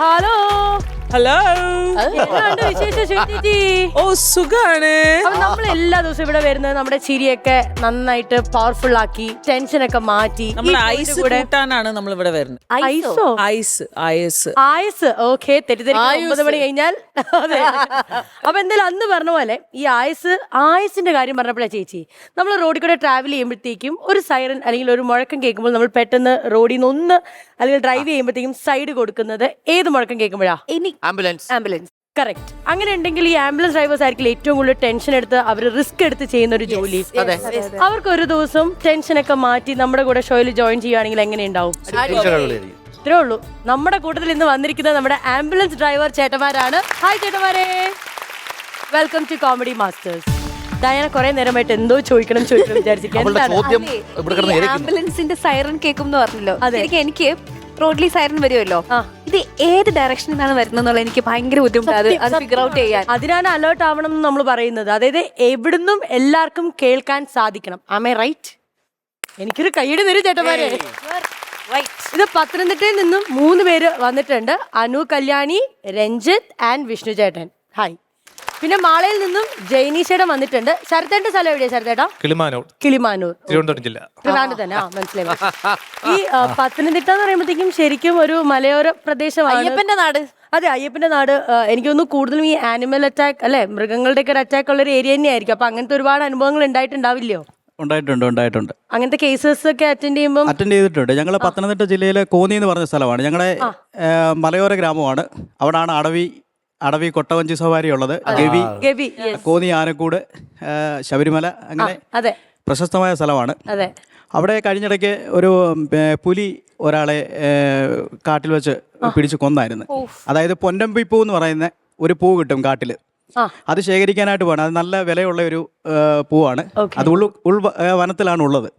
Hello hello. എന്നാണ്ട് വിശേഷം ചേച്ചി? ഓ സുഖാണ്. അപ്പൊ നമ്മൾ എല്ലാ ദിവസവും ഇവിടെ വരുന്നത് നമ്മുടെ ചിരിയൊക്കെ നന്നായിട്ട് പവർഫുൾ ആക്കി ടെൻഷനൊക്കെ മാറ്റി നമ്മൾ ഐസ് കൂട്ടാനാണ് നമ്മൾ ഇവിടെ വരുന്നത്. ഐസോ ഐസ് ഐസ് ആയസ് ഓക്കെ തെറ്റിദ്ധരിക്കും 9 മണി കഴിഞ്ഞാൽ അതെ. അപ്പൊ എന്തായാലും അന്ന് പറഞ്ഞ പോലെ ഈ ആയസിന്റെ കാര്യം പറഞ്ഞപ്പോഴാ ചേച്ചി നമ്മൾ റോഡിൽ കൂടെ ട്രാവൽ ചെയ്യുമ്പോഴത്തേക്കും ഒരു സൈറൻ അല്ലെങ്കിൽ ഒരു മുഴക്കം കേൾക്കുമ്പോൾ നമ്മൾ പെട്ടെന്ന് റോഡിൽ നിന്ന് ഒന്ന് അല്ലെങ്കിൽ ഡ്രൈവ് ചെയ്യുമ്പോഴത്തേക്കും സൈഡ് കൊടുക്കുന്നത് ഏത് മുഴക്കം കേൾക്കുമ്പോഴാ? Ambulance correct. അങ്ങനെ ഉണ്ടെങ്കിൽ ഈ ആംബുലൻസ് ഡ്രൈവേഴ്സ് ആയിരിക്കും ഏറ്റവും കൂടുതൽ ടെൻഷൻ എടുത്ത് അവർ റിസ്ക് എടുത്ത് ചെയ്യുന്ന ഒരു ജോലി. അവർക്ക് ഒരു ദിവസം ടെൻഷനൊക്കെ മാറ്റി നമ്മുടെ കൂടെ ഷോയിൽ ജോയിൻ ചെയ്യുകയാണെങ്കിൽ എങ്ങനെ ഉണ്ടാവും? ഇത്രേ ഉള്ളൂ. നമ്മുടെ കൂട്ടത്തിൽ ഇന്ന് വന്നിരിക്കുന്നത് നമ്മുടെ ആംബുലൻസ് ഡ്രൈവർ ചേട്ടന്മാരാണ്. ഹായ് ചേട്ടന്മാരെ, welcome to comedy masters. Diana കുറെ നേരമായിട്ട് എന്തോ ചോദിക്കണം വിചാരിച്ചിരിക്കും. ആംബുലൻസിന്റെ സൈറൺ കേൾക്കും എന്ന് പറഞ്ഞല്ലോ. എനിക്ക് റോഡിൽ സൈറൺ വരുമല്ലോ, ഇത് ഏത് ഡയറക്ഷനിൽ നിന്നാണ് വരുന്നത് എനിക്ക് ഭയങ്കര ബുദ്ധിമുട്ടാണ് അത് ഫിഗർ ഔട്ട് ചെയ്യാൻ. അതിനാണ് അലേർട്ട് ആവണം എന്ന് നമ്മൾ പറയുന്നത്. അതായത് എവിടുന്നും എല്ലാവർക്കും കേൾക്കാൻ സാധിക്കണം. ആമേ റൈറ്റ്? എനിക്കൊരു കൈയ്യടി തരൂ ചേട്ടന്മാരെ. ഇത് പത്തനംതിട്ടയിൽ നിന്നും 3 പേര് വന്നിട്ടുണ്ട്. അനു, കല്യാണി, രഞ്ജിത്ത് ആൻഡ് വിഷ്ണു ചേട്ടൻ. ഹായ്. പിന്നെ മാളയിൽ നിന്നും ജൈനീഷേടൻ വന്നിട്ടുണ്ട്. ശരത്തേട്ടന്റെ സ്ഥലം എവിടെയാ ശരത്തേട്ടാ? കിളിമാനൂർ, തിരുവനന്തപുരം ജില്ല. തന്നെ മനസ്സിലായി. ഈ പത്തനംതിട്ട എന്ന് പറയുമ്പോഴത്തേക്കും ശരിക്കും ഒരു മലയോര പ്രദേശമാണ്. അയ്യപ്പന്റെ നാട്. അതെ, അയ്യപ്പന്റെ നാട്. എനിക്കൊന്നും കൂടുതലും ഈ ആനിമൽ അറ്റാക്ക് അല്ലെ, മൃഗങ്ങളുടെ ഒക്കെ ഒരു അറ്റാക്ക് ഉള്ള ഒരു ഏരിയ തന്നെ ആയിരിക്കും. അപ്പൊ അങ്ങനത്തെ ഒരുപാട് അനുഭവങ്ങൾ ഉണ്ടായിട്ടുണ്ടാവില്ലയോ? ഉണ്ടായിട്ടുണ്ട്. അങ്ങനത്തെ കേസസ് ഒക്കെ അറ്റൻഡ് ചെയ്തിട്ടുണ്ട്. ഞങ്ങൾ പത്തനംതിട്ട ജില്ലയിലെ കോന്നി എന്ന് പറഞ്ഞ സ്ഥലമാണ്. ഞങ്ങളുടെ മലയോര ഗ്രാമമാണ്. അവിടാണ് അടവി കൊട്ടവഞ്ചി സവാരി ഉള്ളത്. ഗവി, കോന്നി, ആനക്കൂട്, ശബരിമല, അങ്ങനെ പ്രശസ്തമായ സ്ഥലമാണ്. അവിടെ കഴിഞ്ഞിടയ്ക്ക് ഒരു പുലി ഒരാളെ കാട്ടിൽ വെച്ച് പിടിച്ച് കൊന്നായിരുന്നു. അതായത് പൊന്നമ്പിപ്പൂ എന്ന് പറയുന്ന ഒരു പൂ കിട്ടും കാട്ടിൽ. അത് ശേഖരിക്കാനായിട്ട് പോകണം. അത് നല്ല വിലയുള്ള ഒരു പൂവാണ്. അത് ഉൾ വനത്തിലാണ് ഉള്ളത്.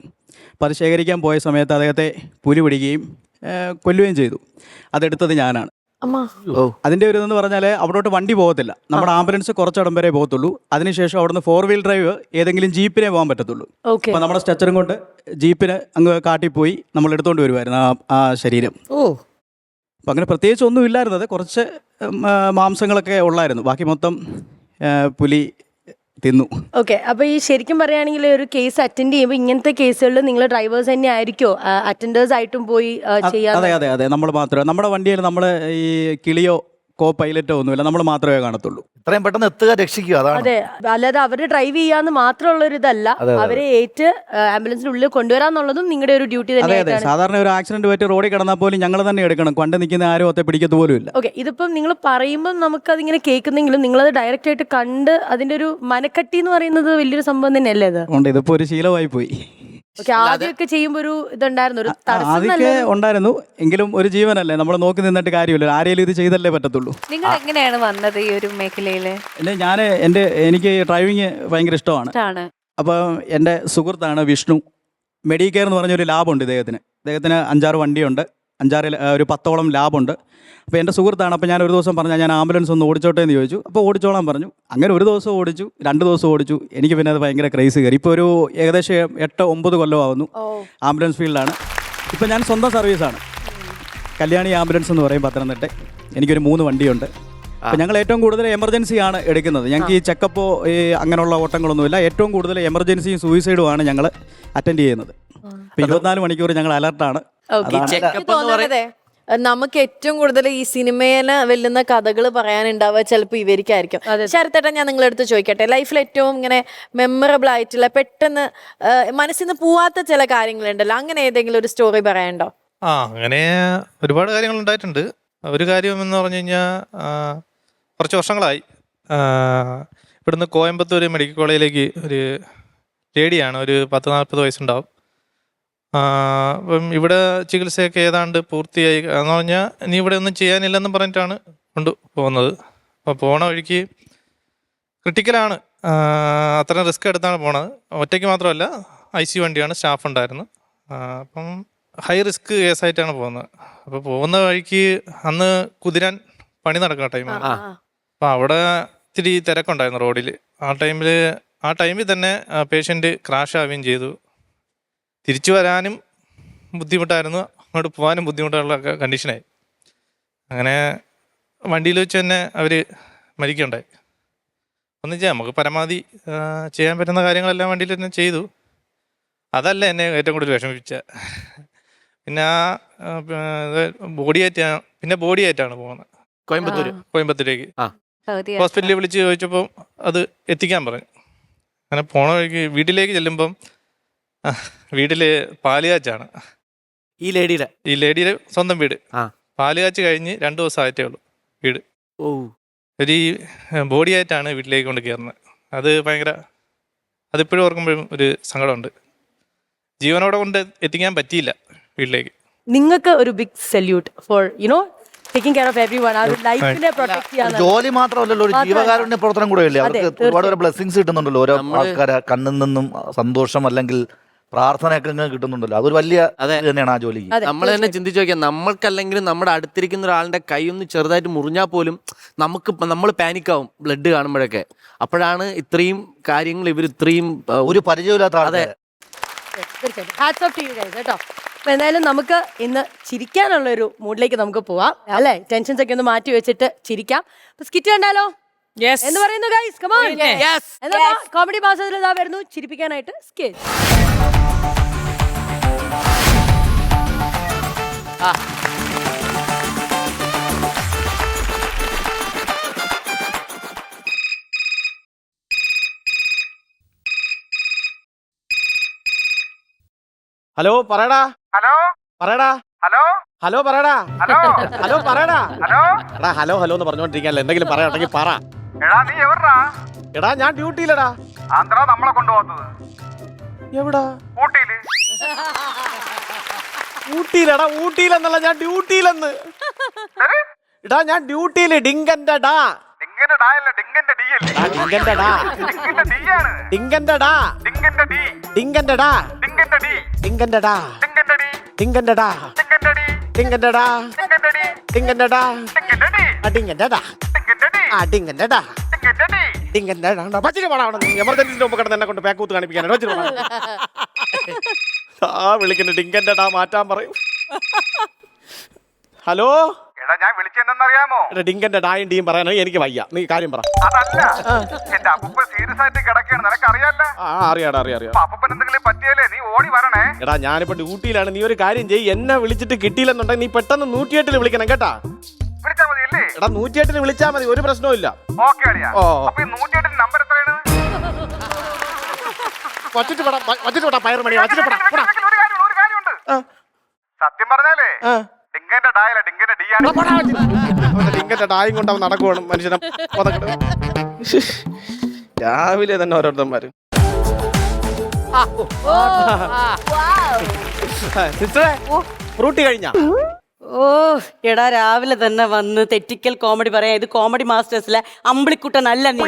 അപ്പം അത് ശേഖരിക്കാൻ പോയ സമയത്ത് അദ്ദേഹത്തെ പുലി പിടിക്കുകയും കൊല്ലുകയും ചെയ്തു. അതെടുത്തത് ഞാനാണ്. അതിന്റെ ഒരു ഇതെന്ന് പറഞ്ഞാൽ അവിടോട്ട് വണ്ടി പോകത്തില്ല. നമ്മുടെ ആംബുലൻസ് കുറച്ചിടം വരെ പോകത്തുള്ളൂ. അതിനുശേഷം അവിടുന്ന് 4 വീൽ ഡ്രൈവ് ഏതെങ്കിലും ജീപ്പിനെ പോകാൻ പറ്റത്തുള്ളൂ. അപ്പൊ നമ്മുടെ സ്ട്രെച്ചറും കൊണ്ട് ജീപ്പിന് അങ്ങ് കാട്ടിപ്പോയി നമ്മൾ എടുത്തോണ്ട് വരുമായിരുന്നു ആ ശരീരം. അപ്പം അങ്ങനെ പ്രത്യേകിച്ച് ഒന്നും ഇല്ലായിരുന്നത്. കുറച്ച് മാംസങ്ങളൊക്കെ ഉള്ളായിരുന്നു. ബാക്കി മൊത്തം പുലി തിന്നു. ഓക്കെ. അപ്പൊ ഈ ശരിക്കും പറയുകയാണെങ്കിൽ ഒരു കേസ് അറ്റൻഡ് ചെയ്യുമ്പോൾ ഇങ്ങനത്തെ കേസുകളിൽ നിങ്ങൾ ഡ്രൈവേഴ്സ് തന്നെ ആയിരിക്കോ അറ്റൻഡേഴ്സ് ആയിട്ടും പോയി ചെയ്യാൻ? അതെ. നമ്മൾ മാത്രമേ, നമ്മുടെ വണ്ടിയിൽ നമ്മൾ ഈ കിളിയോ കോ പൈലറ്റോ ഒന്നുമില്ല, നമ്മൾ മാത്രമേ കാണത്തുള്ളൂ. ഇത്രയും പെട്ടെന്ന് എത്തുക, രക്ഷിക്കുക. അതെ, അല്ലാതെ അവര് ഡ്രൈവ് ചെയ്യാന്ന് മാത്രമുള്ള ഒരു ഇതല്ല. അവരെ ഏറ്റ് ആംബുലൻസിന്റെ ഉള്ളിൽ കൊണ്ടുവരാന്നുള്ളതും നിങ്ങളുടെ ഒരു ഡ്യൂട്ടി തന്നെ. അതെ, സാധാരണ ഒരു ആക്സിഡന്റ് പറ്റി റോഡിൽ കിടന്നാൽ പോലും ഞങ്ങൾ തന്നെ എടുക്കണം. കൊണ്ട് നിൽക്കുന്ന ആരും ഒത്തെ പിടിക്കത്ത് പോലും ഇല്ല. ഓക്കെ. ഇതിപ്പം നിങ്ങൾ പറയുമ്പോൾ നമുക്കതിങ്ങനെ കേൾക്കുന്നെങ്കിലും നിങ്ങളത് ഡയറക്റ്റ് ആയിട്ട് കണ്ട് അതിന്റെ ഒരു മനക്കട്ടി എന്ന് പറയുന്നത് വലിയൊരു സംഭവം തന്നെയല്ലേ അത്? ഉണ്ട്. ഇതിപ്പോ ഒരു ശീലമായി പോയി. ആദ്യമൊക്കെ ചെയ്യുമ്പോ ഒരു ഇതുണ്ടായിരുന്നു, ഒരു ആദ്യമൊക്കെ ഉണ്ടായിരുന്നു. എങ്കിലും ഒരു ജീവനല്ലേ, നമ്മൾ നോക്കി നിന്നിട്ട് കാര്യമില്ല. ആരെങ്കിലും ഇത് ചെയ്തല്ലേ പറ്റത്തുള്ളൂ. നിങ്ങൾ എങ്ങനെയാണ് വന്നത് ഈ ഒരു മേഖലയില്? എനിക്ക് ഡ്രൈവിങ് ഭയങ്കര ഇഷ്ടമാണ്. അപ്പോൾ എൻ്റെ സുഹൃത്താണ് വിഷ്ണു. മെഡിക്കെയർ എന്ന് പറഞ്ഞൊരു ലാബുണ്ട് ഇദ്ദേഹത്തിന് 5-6 വണ്ടിയുണ്ട്, 10ഓളം ലാബുണ്ട്. അപ്പോൾ എൻ്റെ സുഹൃത്താണ്. അപ്പോൾ ഞാൻ ഒരു ദിവസം പറഞ്ഞു ഞാൻ ആംബുലൻസ് ഒന്ന് ഓടിച്ചോട്ടെ എന്ന് ചോദിച്ചു. അപ്പോൾ ഓടിച്ചോളാൻ പറഞ്ഞു. അങ്ങനെ ഒരു ദിവസം ഓടിച്ചു, 2 ദിവസം ഓടിച്ചു. എനിക്ക് പിന്നെ അത് ഭയങ്കര ക്രേസ് കയറി. ഇപ്പോൾ ഒരു ഏകദേശം 8-9 കൊല്ലമാവുന്നു ആംബുലൻസ് ഫീൽഡിലാണ്. ഇപ്പോൾ ഞാൻ സ്വന്തം സർവീസാണ്. കല്യാണി ആംബുലൻസ് എന്ന് പറയും പത്തനംതിട്ട. എനിക്കൊരു 3 വണ്ടിയുണ്ട്. അപ്പോൾ ഞങ്ങൾ ഏറ്റവും കൂടുതൽ എമർജൻസിയാണ് എടുക്കുന്നത്. ഞങ്ങൾക്ക് ഈ ചെക്കപ്പോ അങ്ങനെയുള്ള ഓട്ടങ്ങളൊന്നുമില്ല. ഏറ്റവും കൂടുതൽ എമർജൻസിയും സൂയിസൈഡുമാണ് ഞങ്ങൾ അറ്റൻഡ് ചെയ്യുന്നത്. 24 മണിക്കൂർ ഞങ്ങൾ അലർട്ടാണ്. നമുക്ക് ഏറ്റവും കൂടുതൽ ഈ സിനിമേനെ വെല്ലുന്ന കഥകൾ പറയാനുണ്ടാവുക ചിലപ്പോൾ ഇവർക്കായിരിക്കും. ശരത്തേട്ടൻ, ഞാൻ നിങ്ങളടുത്ത് ചോദിക്കട്ടെ, ലൈഫിൽ ഏറ്റവും ഇങ്ങനെ മെമ്മറബിൾ ആയിട്ടുള്ള പെട്ടെന്ന് മനസ്സിൽ നിന്ന് പോവാത്ത ചില കാര്യങ്ങളുണ്ടല്ലോ, അങ്ങനെ ഏതെങ്കിലും ഒരു സ്റ്റോറി പറയാനുണ്ടോ? അങ്ങനെ ഒരുപാട് കാര്യങ്ങൾ ഉണ്ടായിട്ടുണ്ട്. ഒരു കാര്യം എന്ന് പറഞ്ഞു കഴിഞ്ഞാൽ കുറച്ച് വർഷങ്ങളായി ഇവിടുന്ന് കോയമ്പത്തൂർ മെഡിക്കൽ കോളേജിലേക്ക് ഒരു ലേഡിയാണ്, ഒരു 10-40 വയസ്സുണ്ടാവും. അപ്പം ഇവിടെ ചികിത്സയൊക്കെ ഏതാണ്ട് പൂർത്തിയായി എന്ന് പറഞ്ഞാൽ ഇനി ഇവിടെ ഒന്നും ചെയ്യാനില്ലെന്ന് പറഞ്ഞിട്ടാണ് കൊണ്ടുപോകുന്നത്. അപ്പോൾ പോണ വഴിക്ക് ക്രിട്ടിക്കലാണ്, അത്രയും റിസ്ക് എടുത്താണ് പോണത്. ഒറ്റയ്ക്ക് മാത്രമല്ല, ICU വണ്ടിയാണ്, സ്റ്റാഫ് ഉണ്ടായിരുന്നു. അപ്പം ഹൈ റിസ്ക് കേസായിട്ടാണ് പോകുന്നത്. അപ്പോൾ പോകുന്ന വഴിക്ക് അന്ന് കുതിരാൻ പണി നടക്കുന്ന ടൈമാണ്. അപ്പം അവിടെ ഇത്തിരി തിരക്കുണ്ടായിരുന്നു റോഡിൽ. ആ ടൈമിൽ തന്നെ പേഷ്യൻ്റ് ക്രാഷ് ആവുകയും ചെയ്തു. തിരിച്ചു വരാനും ബുദ്ധിമുട്ടായിരുന്നു, അങ്ങോട്ട് പോകാനും ബുദ്ധിമുട്ടുള്ള കണ്ടീഷനായി. അങ്ങനെ വണ്ടിയിൽ വെച്ച് തന്നെ അവർ മരിക്കുകയുണ്ടായി. ഒന്നും ചെയ്യാം, നമുക്ക് പരമാവധി ചെയ്യാൻ പറ്റുന്ന കാര്യങ്ങളെല്ലാം വണ്ടിയിൽ തന്നെ ചെയ്തു. അതല്ല എന്നെ ഏറ്റവും കൂടുതൽ വിഷമിപ്പിച്ച. പിന്നെ ബോഡി ആയിട്ടാണ് പോകുന്നത് കോയമ്പത്തൂരേക്ക്. ഹോസ്പിറ്റലിൽ വിളിച്ച് ചോദിച്ചപ്പോൾ അത് എത്തിക്കാൻ പറഞ്ഞു. അങ്ങനെ പോണ വഴിക്ക് വീട്ടിലേക്ക് ചെല്ലുമ്പം വീട്ടിൽ പാലുകാച്ചാണ്. ഈ ലേഡിയുടെ സ്വന്തം വീട്. പാലുകാച്ച് കഴിഞ്ഞ് 2 ദിവസം ആയിട്ടേ ഉള്ളൂ വീട്. ഒരു ബോഡി ആയിട്ടാണ് വീട്ടിലേക്ക് കൊണ്ട് കയറുന്നത്. അത് ഭയങ്കര, അതിപ്പോഴും ഓർക്കുമ്പോഴും ഒരു സങ്കടമുണ്ട്. ജീവനോടെ കൊണ്ട് എത്തിക്കാൻ പറ്റിയില്ല വീട്ടിലേക്ക്. നിങ്ങൾക്ക് ഒരു big salute for taking care of everyone. ആ ലൈഫിനെ പ്രൊട്ടക്ട് ചെയ്യാൻ ജോലി മാത്രമല്ലല്ലോ, ഒരു ജീവകാരുണ്യ പ്രവർത്തനം കൂടെ അല്ലേ. അവർക്ക് ഒരുപാട് ബ്ലെസ്സിങ്സ് കിട്ടുന്നുണ്ടല്ലോ. ഓരോ ആൾക്കാരെ കണ്ണിൽ നിന്നും സന്തോഷം അല്ലെങ്കിൽ പ്രാർത്ഥനയൊക്കെ ഇങ്ങനെ കിട്ടുന്നുണ്ടല്ലോ. അതൊരു വലിയ തന്നെയാണ് ആ ജോലിക്ക്. നമ്മൾ തന്നെ ചിന്തിച്ചു നോക്കിയാൽ, നമ്മൾക്കല്ലെങ്കിലും നമ്മുടെ അടുത്തിരിക്കുന്ന ഒരാളുടെ കൈ ഒന്ന് ചെറുതായിട്ട് മുറിഞ്ഞാൽ പോലും നമ്മൾ പാനിക്കാവും ബ്ലഡ് കാണുമ്പോഴൊക്കെ. അപ്പോഴാണ് ഇത്രയും കാര്യങ്ങൾ ഇവർ ഇത്രയും ഒരു പരിചയമില്ലാത്ത ആളെ. Hats of to you guys കേട്ടോ. അപ്പൊ എന്തായാലും നമുക്ക് ഇന്ന് ചിരിക്കാനുള്ള ഒരു മൂഡിലേക്ക് നമുക്ക് പോവാം അല്ലേ. ടെൻഷൻസ് ഒക്കെ ഒന്ന് മാറ്റി വെച്ചിട്ട് ചിരിക്കാം. സ്കിറ്റ് കണ്ടാലോ എന്ന് പറയുന്നു ഗൈസ്. Come on. എന്നാ കോമഡി മാസത്തിൽ ഇതാ വരുന്നു ചിരിപ്പിക്കാനായിട്ട് സ്കിറ്റ്. ഹലോ പറയടാ. പറയടാ. ഹലോ പറയടാ. ഹലോ പറയടാ. എടാ ഹലോ ഹലോ എന്ന് പറഞ്ഞോണ്ടിരിക്കാനല്ലേ, എന്തെങ്കിലും പറയണ്ടെങ്കിൽ പറ. എടാ ഞാൻ ഡ്യൂട്ടിയിലടാ. നമ്മളെ കൊണ്ടുപോകുന്നത് എവിടാ? ഊട്ടിയില്. ഊട്ടിയിലടാ. ഊട്ടിയിലെന്നല്ല, ഞാൻ ഡ്യൂട്ടിയിലെന്ന്. എടാ ഞാൻ ഡ്യൂട്ടിയില്. ഡിങ്കന്റെ ഡാ. ഡിങ്കന്റെ ഡാ അല്ല, ഡിങ്കന്റെ ഡി അല്ലേ. ഡിങ്കന്റെ ഡാ. ഡിങ്കന്റെ ഡി ആണ്. ഡിങ്കന്റെ ഡാ. ഡിങ്കന്റെ ഡി. ഡിങ്കന്റെ ഡാ. ഡിങ്കന്റെ ഡി. ഡിങ്കന്റെ ഡാ. ഡിങ്കന്റെ ഡി. ഡിങ്കന്റെ ഡാ. ഡിങ്കന്റെ ഡി. ഡിങ്കന്റെ ഡാ. ഡിങ്കന്റെ ഡി. ഡിങ്കന്റെ ഡാ. ഡിങ്കന്റെ ഡി. ഡിങ്കന്റെ ഡാ. ഡിങ്കന്റെ ഡി. ഡിങ്കന്റെ ഡാ. ഡിങ്കന്റെ ഡി. ഡിങ്കന്റെ ഡാ. പച്ചിരി പോടാ. എമർജൻസിന്റെ മുമ്പ് കിടന്ന് എന്നെ കൊണ്ട് പേക്കൂത്ത് കാണിപ്പിക്കാനാണ്. പച്ചിരി പോടാ. ആ വിളിക്കുന്ന ഡിങ്കന്റെ ഡാ മാറ്റാൻ പറയും. ഹലോ. എടാ ഞാൻ വിളിച്ചെന്തെന്നറിയാമോ? ഡിങ്കന്റെ ഡായും ഡീയും പറയാനോ എനിക്ക് വയ്യ. നീ കാര്യം പറ. അതല്ല, എന്റെ അപ്പൂപ്പ സീരിയസ് ആയിട്ട് കിടക്കുകയാണ്, നിനക്ക് അറിയാലോ. അറിയാം. അപ്പൂപ്പൻ എന്തെങ്കിലും പറ്റിയാലേ നീ ഓടി വരണേ. എടാ ഞാനിപ്പോ ഡ്യൂട്ടിയിലാണ്. നീ ഒരു കാര്യം ചെയ്യ്, എന്നെ വിളിച്ചിട്ട് കിട്ടിയില്ലെന്നുണ്ടെങ്കിൽ നീ പെട്ടെന്ന് 108 വിളിക്കണം കേട്ടാ. വിളിച്ചാ മതി അല്ലേ? എടാ 108 വിളിച്ചാ മതി, ഒരു പ്രശ്നവും ഇല്ല. ഓക്കെ അളിയാ. അപ്പൊ ഈ 108 നമ്പർ എത്രയാണ്? വച്ചിട്ട് വിടാ പയറുമണി. വച്ചിട്ട് വിടാ. ഒരു കാര്യമുണ്ട്. സത്യം പറഞ്ഞാലേ ഡിങ്കന്റെ ഡായല്ല, ഡിങ്കന്റെ ഡി ആണ്. ഡിങ്കന്റെ ഡായും കൊണ്ട് അവൻ നടക്കുവാണ് മനുഷ്യനെ. രാവിലെ തന്നെ ഓരോരുത്തന്മാര്. സിസ്റ്ററെ ഫ്രൂട്ടി കഴിഞ്ഞാ? ഓ എടാ രാവിലെ തന്നെ വന്ന് തെറ്റിക്കൽ കോമഡി പറയാ. ഇത് കോമഡി മാസ്റ്റേഴ്സിലെ അമ്പിളിക്കുട്ടൻ അല്ല, നീ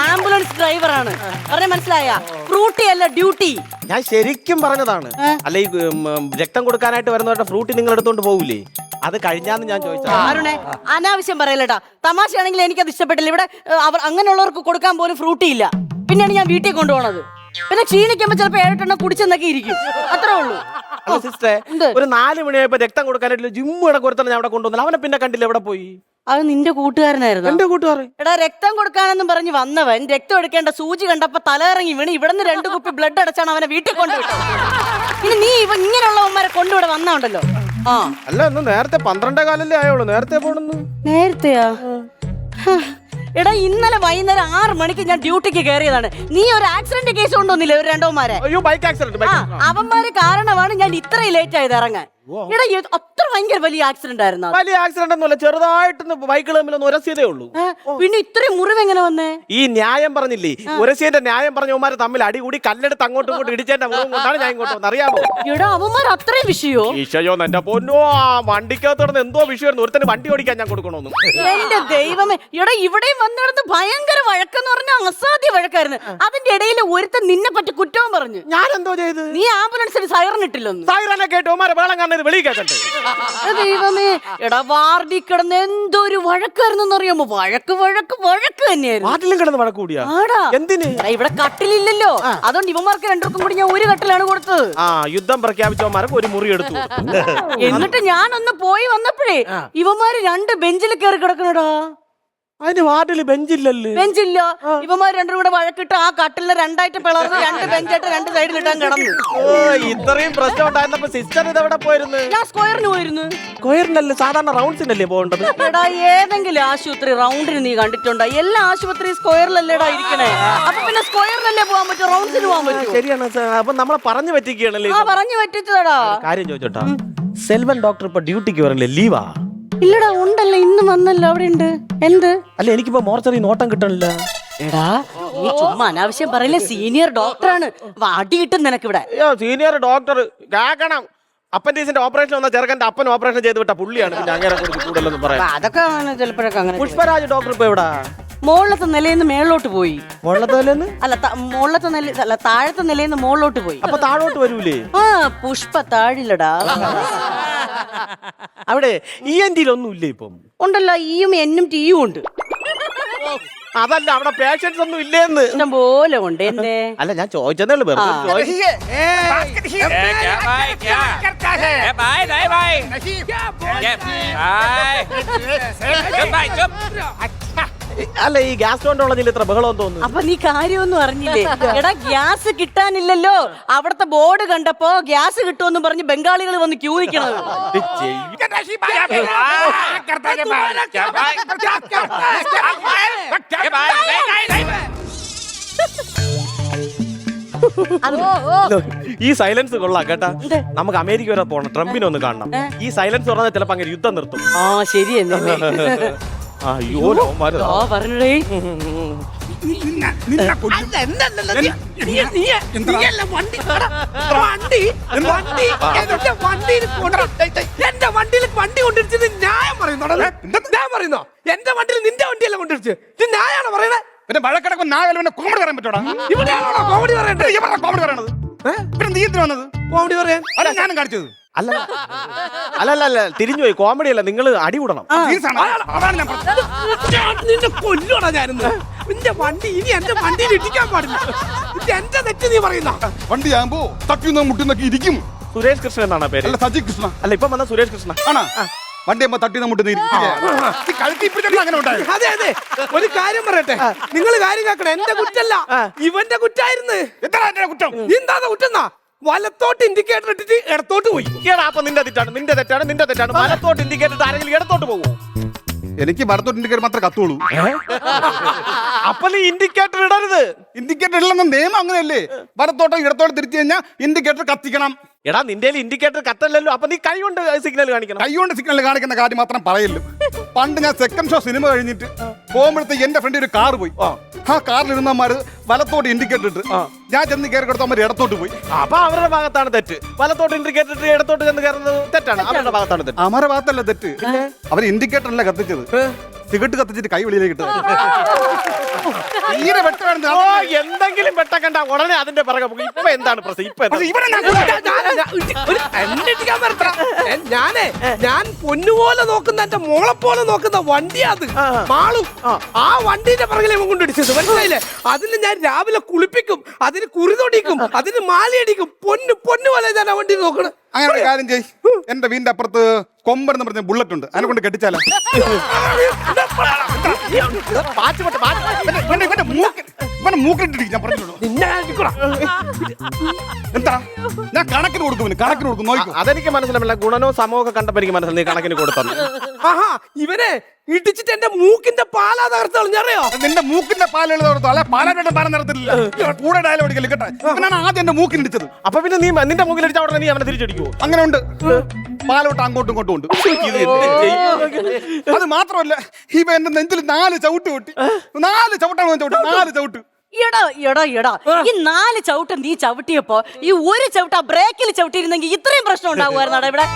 ആംബുലൻസ് ഡ്രൈവറാണ്. പറഞ്ഞ മനസ്സിലായ? ഫ്രൂട്ടി അല്ല, ഡ്യൂട്ടി. ഞാൻ ശരിക്കും പറഞ്ഞതാണ്. അല്ല ഈ രക്തം കൊടുക്കാനായിട്ട് വരുന്നവരുടെ ഫ്രൂട്ടി നിങ്ങൾ എടുത്തോണ്ട് പോകൂലേ? അത് കഴിഞ്ഞാന്ന് ഞാൻ ചോദിച്ചത്. ആരുണേ അനാവശ്യം പറയലട്ടാ. തമാശയാണെങ്കിൽ എനിക്കത് ഇഷ്ടപ്പെട്ടില്ല. ഇവിടെ അവർ അങ്ങനെയുള്ളവർക്ക് കൊടുക്കാൻ പോലും ഫ്രൂട്ടി ഇല്ല. പിന്നെയാണ് ഞാൻ വീട്ടിൽ കൊണ്ടുപോണത്. പിന്നെ ക്ഷീണിക്കുമ്പോ ചിലപ്പോ 7-8 കുടിച്ചെന്നൊക്കെ ഇരിക്കും. അത്രേ ഉള്ളൂ. സിസ്റ്ററെ ഒരു 4 മണിയായപ്പോ രക്തം കൊടുക്കാനായിട്ട് ജിമ്മിടെ കൊടുത്തന്നെ ഞാൻ അവിടെ കൊണ്ടുവന്നില്ല. അവനെ പിന്നെ കണ്ടില്ല, എവിടെ പോയി? അത് നിന്റെ കൂട്ടുകാരനായിരുന്നു. എന്റെ കൂട്ടുകാരൻ. എടാ രക്തം കൊടുക്കാനെന്നും പറഞ്ഞ് വന്നവൻ രക്തം എടുക്കേണ്ട സൂചി കണ്ടപ്പോ തലയിറങ്ങി വീണ് ഇവിടുന്ന് 2 കുപ്പി ബ്ലഡ് അടച്ചാണ് അവനെ വീട്ടിൽ കൊണ്ടുവിട്ടത്. ഇനി നീ ഇങ്ങനെയുള്ളവന്മാരെ കൊണ്ടുവിടെ വന്നോണ്ടല്ലോ. അല്ല ഇന്ന് നേരത്തെ 12:15 ആയുള്ളൂ. നേരത്തെ പോണെന്ന്. നേരത്തെയാ? എടാ ഇന്നലെ വൈകുന്നേരം 6 മണിക്ക് ഞാൻ ഡ്യൂട്ടിക്ക് കയറിയതാണ്. നീ ഒരു ആക്സിഡന്റ് കേസ് കൊണ്ടുവന്നില്ലേ ഒരു 2 അയ്യോ ബൈക്ക് ആക്സിഡന്റ്. അവന്മാര് കാരണമാണ് ഞാൻ ഇത്രയും ലേറ്റ് ആയത് ഇറങ്ങാൻ. എടാ അത്ര ഭയങ്കര വലിയ ആക്സിഡന്റ് ആയിരുന്നു. വലിയ ആക്സിഡന്റ് ഒന്നുമില്ല, ചെറുതായിട്ടൊന്ന് ബൈക്കുകൾ തമ്മിലൊന്ന് ഉരസിയതേ ഉള്ളൂ. പിന്നെ ഇത്രയും മുറിവ് എങ്ങനെ വന്നേ? ഈ ന്യായം പറഞ്ഞില്ലേ, ഉരസിയന്റെ ന്യായം പറഞ്ഞവന്മാര് തമ്മിൽ അടികൂടി കല്ലെടുത്ത് അങ്ങോട്ടും ഇങ്ങോട്ടും ഇടിച്ചതിന്റെ മുറിവും കൊണ്ടാണ് ഞാൻ ഇങ്ങോട്ട് വന്നത്. അറിയാമോ? എടാ അവന്മാർ അത്രയും വിഷയോ? വിഷയോ എന്റെ പൊന്നോ, ആ വണ്ടിക്കകത്ത് കിടന്ന് എന്തോ വിഷയമായിരുന്നു. ഒരുത്തന് വണ്ടി ഓടിക്കാൻ ഞാൻ കൊടുക്കണോന്ന്. എന്റെ ദൈവമേ. എടാ ഇവിടെയും വന്നിടത്ത് ഭയങ്കര വഴക്കെന്ന് പറഞ്ഞാൽ അസാധ്യ വഴക്കായിരുന്നു. അതിന്റെ ഇടയിൽ ഒരുത്തൻ നിന്നെ പറ്റി കുറ്റവും പറഞ്ഞു. ഞാൻ എന്തോ ചെയ്ത്? നീ ആംബുലൻസിന് സൈറൻ ഇട്ടില്ലെന്ന്. സൈറനെ കേട്ടോ മാരെ വേളം ഇത് വെളിയിൽ കേൾക്കട്ടെ. ദൈവമേ, എടാ വാർഡി കിടന്ന് എന്തൊരു വഴക്കായിരുന്നു അറിയാമോ? വഴക്ക് തന്നെയായിരുന്നു. വാട്ടിലും കിടന്ന് വഴക്ക് കൂടിയാ? ആടാ. എന്തിന്? എടാ, ഇവിടെ കട്ടിലില്ലല്ലോ, അതുകൊണ്ട് ഇവന്മാർക്ക് രണ്ടുപേർക്കും കൂടി ഞാൻ ഒരു കട്ടിലാണ് കൊടുത്തത്. ആ, യുദ്ധം പ്രഖ്യാപിച്ചവന്മാർക്ക് ഒരു മുറി എടുത്തു. എന്നിട്ട് ഞാനൊന്ന് പോയി വന്നപ്പോഴേ ഇവന്മാര് 2 ബെഞ്ചിൽ കയറി കിടക്കണടാ. അതിന് വാർഡില് ബെഞ്ചില്ലല്ലേ? ബെഞ്ചില്ല. ഇവന്മാർ രണ്ടും കൂടെ വഴക്കിട്ട് ആ കട്ടിലിനെ 2ആയിട്ട് പിളർന്ന് 2 ബെഞ്ചായിട്ട് 2 സൈഡിൽ ഇട്ടാൻ കിടന്നു. ഇത്രയും പ്രശ്നം ഉണ്ടായിരുന്നപ്പോ സിസ്റ്റർ ഇതെവിടെ പോയിരുന്നു? ഞാൻ സ്ക്വയറിന് പോയിരുന്നു. സ്ക്വയറിനല്ലേ, സാധാരണ റൗണ്ട്സിനല്ലേ പോകേണ്ടത്? എടാ, ഏതെങ്കിലും ആശുപത്രി റൗണ്ടിന് നീ കണ്ടിട്ടുണ്ടോ? എല്ലാ ആശുപത്രി സ്ക്വയറിലല്ലേടാ ഇരിക്കണേ. അപ്പൊ പിന്നെ സ്ക്വയറിലല്ലേ പോകാൻ പറ്റും, റൗണ്ട്സിന് പോകാൻ പറ്റും? ശരിയാണ്. അപ്പൊ നമ്മളെ പറഞ്ഞു പറ്റിക്കുകയാണല്ലേ. ആ, പറഞ്ഞു പറ്റിച്ചതാടാ. കാര്യം ചോദിച്ചോട്ടാ, സെൽവൻ ഡോക്ടർ ഇപ്പൊ ഡ്യൂട്ടിക്ക് വരല്ലേ, ലീവാ? ഇല്ലടാ, ഉണ്ടല്ലോ, ഇന്ന് വന്നല്ലോ. അവിടെ ഉണ്ട്. എന്ത്? അല്ല, എനിക്കിപ്പോ മോർച്ചറി നോട്ടം കിട്ടണില്ല. എടാ, നീ ചുമ്മാ അനാവശ്യം പറയില്ലേ, സീനിയർ ഡോക്ടറാണ്. വാടി കിട്ടും നിനക്ക് ഇവിടെ. അയ്യോ, സീനിയർ ഡോക്ടർ കേക്കണം. അപ്പൻഡീസിന്റെ ഓപ്പറേഷൻ വന്ന ചെറുക്കന്റെ അപ്പൻ ഓപ്പറേഷൻ ചെയ്ത് വിട്ട പുള്ളിയാണ്. പിന്നെ അങ്ങനെ കൂടുതലൊന്നും പറയാം. അതൊക്കെ ചിലപ്പോഴൊക്കെ അങ്ങനെ. പുഷ്പരാജ് ഡോക്ടർ ഇപ്പൊ എവിടാ? മുകളിലത്തെ നിലയിൽ നിന്ന് മേളിലോട്ട് പോയി. മുകളിലത്തെ നിലന്ന്? അല്ല, മുകളിലത്തെ നില അല്ല, താഴത്തെ നിലയിൽ നിന്ന് മുകളിലോട്ട് പോയി. അപ്പൊ താഴോട്ട് വരൂലേ? ആ, പുഷ്പ താഴില്ലടാ. അവിടെ ENT ഒന്നും ഇല്ലേ ഇപ്പം? ഉണ്ടല്ലോ, ഈയും എന്നും ടീയും ഉണ്ട്. അതല്ല, അവിടെ പേഷ്യൻസ് ഒന്നും ഇല്ലേന്ന്. ഇഷ്ടം പോലെ ഉണ്ട്. എന്തേ? അല്ല, ഞാൻ ചോദിച്ചതേ ഉള്ളൂ, വെറുതെ ചോദിച്ചു. അല്ല, ഈ ഗ്യാസ് കൊണ്ടുള്ള ഇത്ര ബഹളം തോന്നുന്നു. അപ്പൊ നീ കാര്യമൊന്നും അറിഞ്ഞില്ലേ? എടാ, ഗ്യാസ് കിട്ടാനില്ലല്ലോ. അവിടത്തെ ബോർഡ് കണ്ടപ്പോ ഗ്യാസ് കിട്ടുമെന്ന് പറഞ്ഞ് ബംഗാളികൾ വന്ന് ക്യൂ നിൽക്കണത്. ഈ സൈലൻസ് കൊള്ളാം കേട്ടാ. നമുക്ക് അമേരിക്ക വരെ പോകണം, ട്രംപിനെ ഒന്ന് കാണണം. ഈ സൈലൻസ് പറഞ്ഞാൽ ചിലപ്പോ അങ്ങനെ യുദ്ധം നിർത്തും. ആ, ശരി. അയ്യോ, പറഞ്ഞേ. എന്റെ വണ്ടിയിൽ വണ്ടി കൊണ്ടിരിച്ചത് ന്യായം പറയുന്നോ? ഞാൻ പറയുന്നോ? എന്റെ വണ്ടിയിൽ നിന്റെ വണ്ടിയല്ല കൊണ്ടിരിച്ച് ന്യായമാണ് പറയണേ. പിന്നെ വഴക്കിടക്കും നാളെ കോമഡി പറയാൻ പറ്റോടാ? ഇവിടെയാണോ കോമഡി പറയണ്ടേ? ഇവിടെ കോമഡി പറയണത് പിന്നെ നീ എന്തിനു വന്നത്? കോമഡി പറയാൻ അല്ല, ഞാനും കാണിച്ചത്. അല്ല, തിരിഞ്ഞു പോയി. കോമഡി അല്ല, നിങ്ങൾ അടി കൂടണം. അതാണ് ഞാൻ പറഞ്ഞത്. നിന്നെ കൊല്ലോടാ ഞാനിന്ന്. നിന്റെ വണ്ടി ഇനി എന്റെ വണ്ടിയിൽ ഇടിക്കാൻ പാടില്ല. ഇത് എന്റെ തെറ്റ് നീ പറയുന്ന. വണ്ടിയാകുമ്പോ തട്ടിന്ന് മുട്ടുന്നൊക്കെ ഇരിക്കും. സുരേഷ് കൃഷ്ണൻ എന്നാണ് പേര്? അല്ല, സജി കൃഷ്ണ. അല്ല, ഇപ്പം വന്ന സുരേഷ് കൃഷ്ണ ആണോ? വണ്ടിയാകുമ്പോ തട്ടിന്ന് മുട്ടുന്ന അങ്ങനെ ഉണ്ടായി. അതെ അതെ, ഒരു കാര്യം പറയട്ടെ, നിങ്ങൾ കാര്യം കേൾക്കണം. എന്റെ കുറ്റല്ല, ഇവന്റെ കുറ്റായിരുന്നു. എന്താ കുറ്റം? എന്താ കുറ്റം? വലത്തോട്ട് ഇൻഡിക്കേറ്റർ ഇട്ടിട്ട് ഇടത്തോട്ട് പോയി. അപ്പൊ നിന്റെ തെറ്റാണ്. വലത്തോട്ട് ഇൻഡിക്കേറ്റർ ആരെങ്കിലും ഇടത്തോട്ട് പോകുമോ? എനിക്ക് വലത്തോട്ട് ഇൻഡിക്കേറ്റർ മാത്രമേ കത്തുള്ളൂ. അപ്പൊ നീ ഇൻഡിക്കേറ്റർ ഇടരുത്. ഇൻഡിക്കേറ്റർ ഇല്ലെന്ന നിയമം അങ്ങനെയല്ലേ? വലത്തോട്ടോ ഇടത്തോട്ടോ തിരിച്ചു കഴിഞ്ഞാൽ ഇൻഡിക്കേറ്റർ കത്തിക്കണം. എടാ, നിന്റെ ഇൻഡിക്കേറ്റർ കത്തല്ലല്ലോ. അപ്പൊ നീ കൈ കൊണ്ട് സിഗ്നൽ കാണിക്കണം. കൈ കൊണ്ട് സിഗ്നൽ കാണിക്കുന്ന കാര്യം മാത്രം പറയല്ലോ. പണ്ട് ഞാൻ സെക്കൻഡ് ഷോ സിനിമ കഴിഞ്ഞിട്ട് പോകുമ്പോഴത്തേക്ക് എന്റെ ഫ്രണ്ട് ഒരു കാർ പോയി. ആ കാറിൽ ഇരുന്നമാര് വലത്തോട്ട് ഇൻഡിക്കേറ്റർ ഇട്ട് ഞാൻ ചെന്ന് കയറി കൊടുത്തമാര് ഇടത്തോട്ട് പോയി. അപ്പൊ അവരുടെ ഭാഗത്താണ് തെറ്റ്. വലത്തോട്ട് ഇൻഡിക്കേറ്റർ ഇട്ട് ഇടത്തോട്ട് ചെന്ന് കയറുന്നത് തെറ്റാണ്. അവരുടെ ഭാഗത്താണ് തെറ്റ്. അമര ഭാഗത്തല്ല തെറ്റ്. അവര് ഇൻഡിക്കേറ്റർ അല്ല കത്തിച്ചത്, സിഗരറ്റ് കത്തിച്ചിട്ട് കൈ വെളിയിലേക്ക് ഇട്ടത്. തീരെ വെട്ട എന്തെങ്കിലും വെട്ടക്കണ്ട ഉടനെ അതിന്റെ പിറകെ പോകും. ഇപ്പൊ എന്താണ് പ്രശ്നം? ഞാൻ പൊന്നുപോലെ നോക്കുന്ന എന്റെ മോളെ പോലെ നോക്കുന്ന വണ്ടിയാ അത്. മാളും ആ വണ്ടിന്റെ പിറകിലെ കൊണ്ടിടിച്ചത് മനസ്സിലായില്ലേ? അതിന് ഞാൻ രാവിലെ കുളിപ്പിക്കും, അതിന് കുറിതൊടിക്കും, അതിന് മാലയടിക്കും. പൊന്നു പോലെ ഞാൻ ആ വണ്ടി നോക്കണം. അങ്ങനെ ഒരു കാര്യം ചെയ്, എന്റെ വീടിന്റെ അപ്പുറത്ത് കൊമ്പൻ എന്ന് പറഞ്ഞ ബുള്ളറ്റ് ഉണ്ട്, അതിനെ കൊണ്ട് കെട്ടിച്ചാലോ? മൂക്കിട്ടിരിക്കും ഞാൻ പറഞ്ഞോളൂ. എന്താ ഞാൻ കണക്കിന് കൊടുക്കും, കണക്കിന് കൊടുക്കും. നോക്കൂ, അതെനിക്ക് മനസ്സിലാവില്ല. ഗുണനോ സമമൊക്കെ കണ്ടപ്പോ എനിക്ക് മനസ്സിലായി. നീ കണക്കിന് കൊടുത്തു. ആഹാ, ഇവനെ ഇടിച്ചിട്ട് എന്റെ മൂക്കിന്റെ പാലാ തകർത്ത് കളഞ്ഞറിയോ? നിന്റെ മൂക്കിന്റെ പാലുകൾ തകർത്തു. അല്ലെ, പാലായിട്ട് പാലം നടത്തില്ല. കൂടെ ഡയലോഗ് അടിക്കല് കേട്ടോ. ഇവനാണ് ആദ്യം എന്റെ മൂക്കിന് ഇടിച്ചത്. അപ്പൊ പിന്നെ നീ നിന്റെ മൂക്കിലടിച്ച ഉടനെ നീ അവനെ തിരിച്ചടിക്കുവോ? അങ്ങനെ ഉണ്ട്. പാലോട്ട് അങ്ങോട്ടും ഇങ്ങോട്ടും ഉണ്ട്. അത് മാത്രമല്ല, ഇവ എന്റെ നെഞ്ചിൽ 4 ചവിട്ട് കൊട്ടി. 4 ചവിട്ടാണ് ചവിട്ട്. 4 ചവിട്ട്. എടാ ഈ 4 ചവിട്ട് നീ ചവിട്ടിയപ്പോ ഈ ഒരു ചവിട്ട് ആ ബ്രേക്കിൽ ചവിട്ടിയിരുന്നെങ്കിൽ ഇത്രയും പ്രശ്നം ഉണ്ടാവുമായിരുന്നാടാ ഇവിടെ?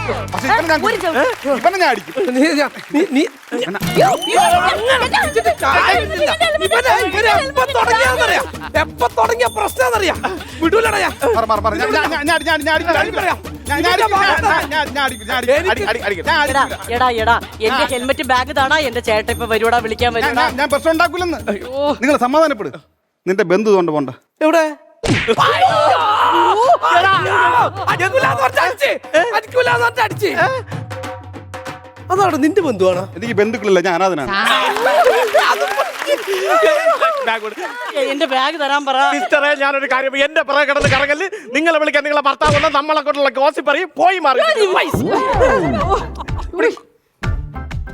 ഇവനെ ഞാൻ അടിക്കും. ഇവനെ തുടങ്ങിയാന്നറിയാം. എപ്പോ തുടങ്ങിയ പ്രശ്നം വിടൂലടാ ഞാൻ. പറ, പറ, പറ. ഞാൻ അടിക്കില്ല. എടാ എന്റെ ഹെൽമെറ്റ് ബാഗ് താണാ എന്റെ ചേട്ടൻ ഇപ്പൊ വരുവാടാ വിളിക്കാൻ വരുവാടാ. ഞാൻ പ്രശ്നം ഉണ്ടാക്കൂലെന്ന് നിങ്ങൾ സമാധാനപ്പെടും. നിന്റെ ബന്ധു കൊണ്ട് പോണ്ട. എവിടെ അടിച്ച് അതാണ് നിന്റെ ബന്ധുവാണ്. എനിക്ക് ബന്ധുക്കളില്ല, ഞാൻ അനാഥനാണ്. എന്റെ ബാഗ് തരാൻ പറ. സിസ്റ്ററെ ഞാനൊരു കാര്യം, എന്റെ പിറകെ കിടന്ന് കറങ്ങല്. നിങ്ങളെ വിളിക്കാൻ നിങ്ങളെ ഭർത്താവ് നമ്മളെ കൊണ്ടുള്ള ഗോസി പറയും. പോയി മാറി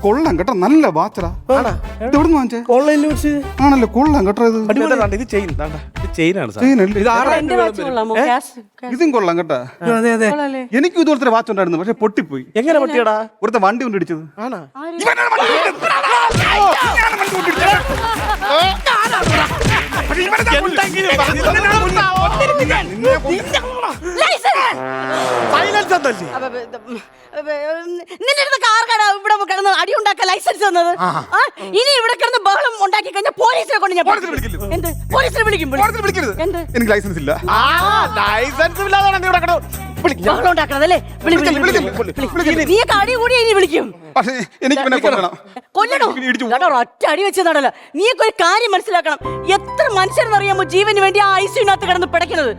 കൊള്ളാം കേട്ടോ, നല്ല വാച്ചറാ. എവിടെ നിന്ന് വാങ്ങിച്ചേ? ഓൺലൈനിൽ വെച്ച് ആണല്ലോ, കൊള്ളാം കേട്ടോ. ഇത് ഇത് ചെയിൻ, ഇത് ചെയിനാണ് സാർ. ചെയിനല്ലേ? എന്റെ വാച്ച് കൊള്ളാമോ? ഇതും കൊള്ളാം കേട്ടോ. അതെ അതെ. എനിക്കും ഇതുപോലത്തെ വാച്ച് ഉണ്ടായിരുന്നു, പക്ഷെ പൊട്ടിപ്പോയി. എങ്ങനെ പൊട്ടിയടാ? ഇവിടുത്തെ വണ്ടി കൊണ്ട് ഇടിച്ചത്. ആണോ? നിന്റെ അടുത്ത് കാർ കടാ ഇവിടെ കിടന്ന് അടി ഉണ്ടാക്കാൻ ലൈസൻസ് തന്നത്. ഇനി ഇവിടെ കിടന്ന് ബഹളം ഉണ്ടാക്കി കഴിഞ്ഞാൽ പോലീസിനെ കൊണ്ട് ഞാൻ എന്ത് പോലീസിനെ വിളിക്കും. എന്ത് എനിക്ക് ലൈസൻസ് ഇല്ല. ലൈസൻസ് ഇല്ലാതാണ് ഇവിടെ കിടന്നു ബഹളം ഉണ്ടാക്കണതല്ലേ? നീയൊക്കെ അടി കൂടി ഇനി വിളിക്കും. പക്ഷേ എനിക്ക് പിന്നെ കൊല്ലണം. കൊല്ലണോ? കേട്ടോ, ഒറ്റ അടി വെച്ചതാണല്ലോ. നീയൊക്കെ ഒരു കാര്യം മനസ്സിലാക്കണം. എത്ര മനുഷ്യരെന്നറിയാമോ ജീവന് വേണ്ടി ആ ഐസിയുനകത്ത് കിടന്ന് പിടയ്ക്കുന്നത്?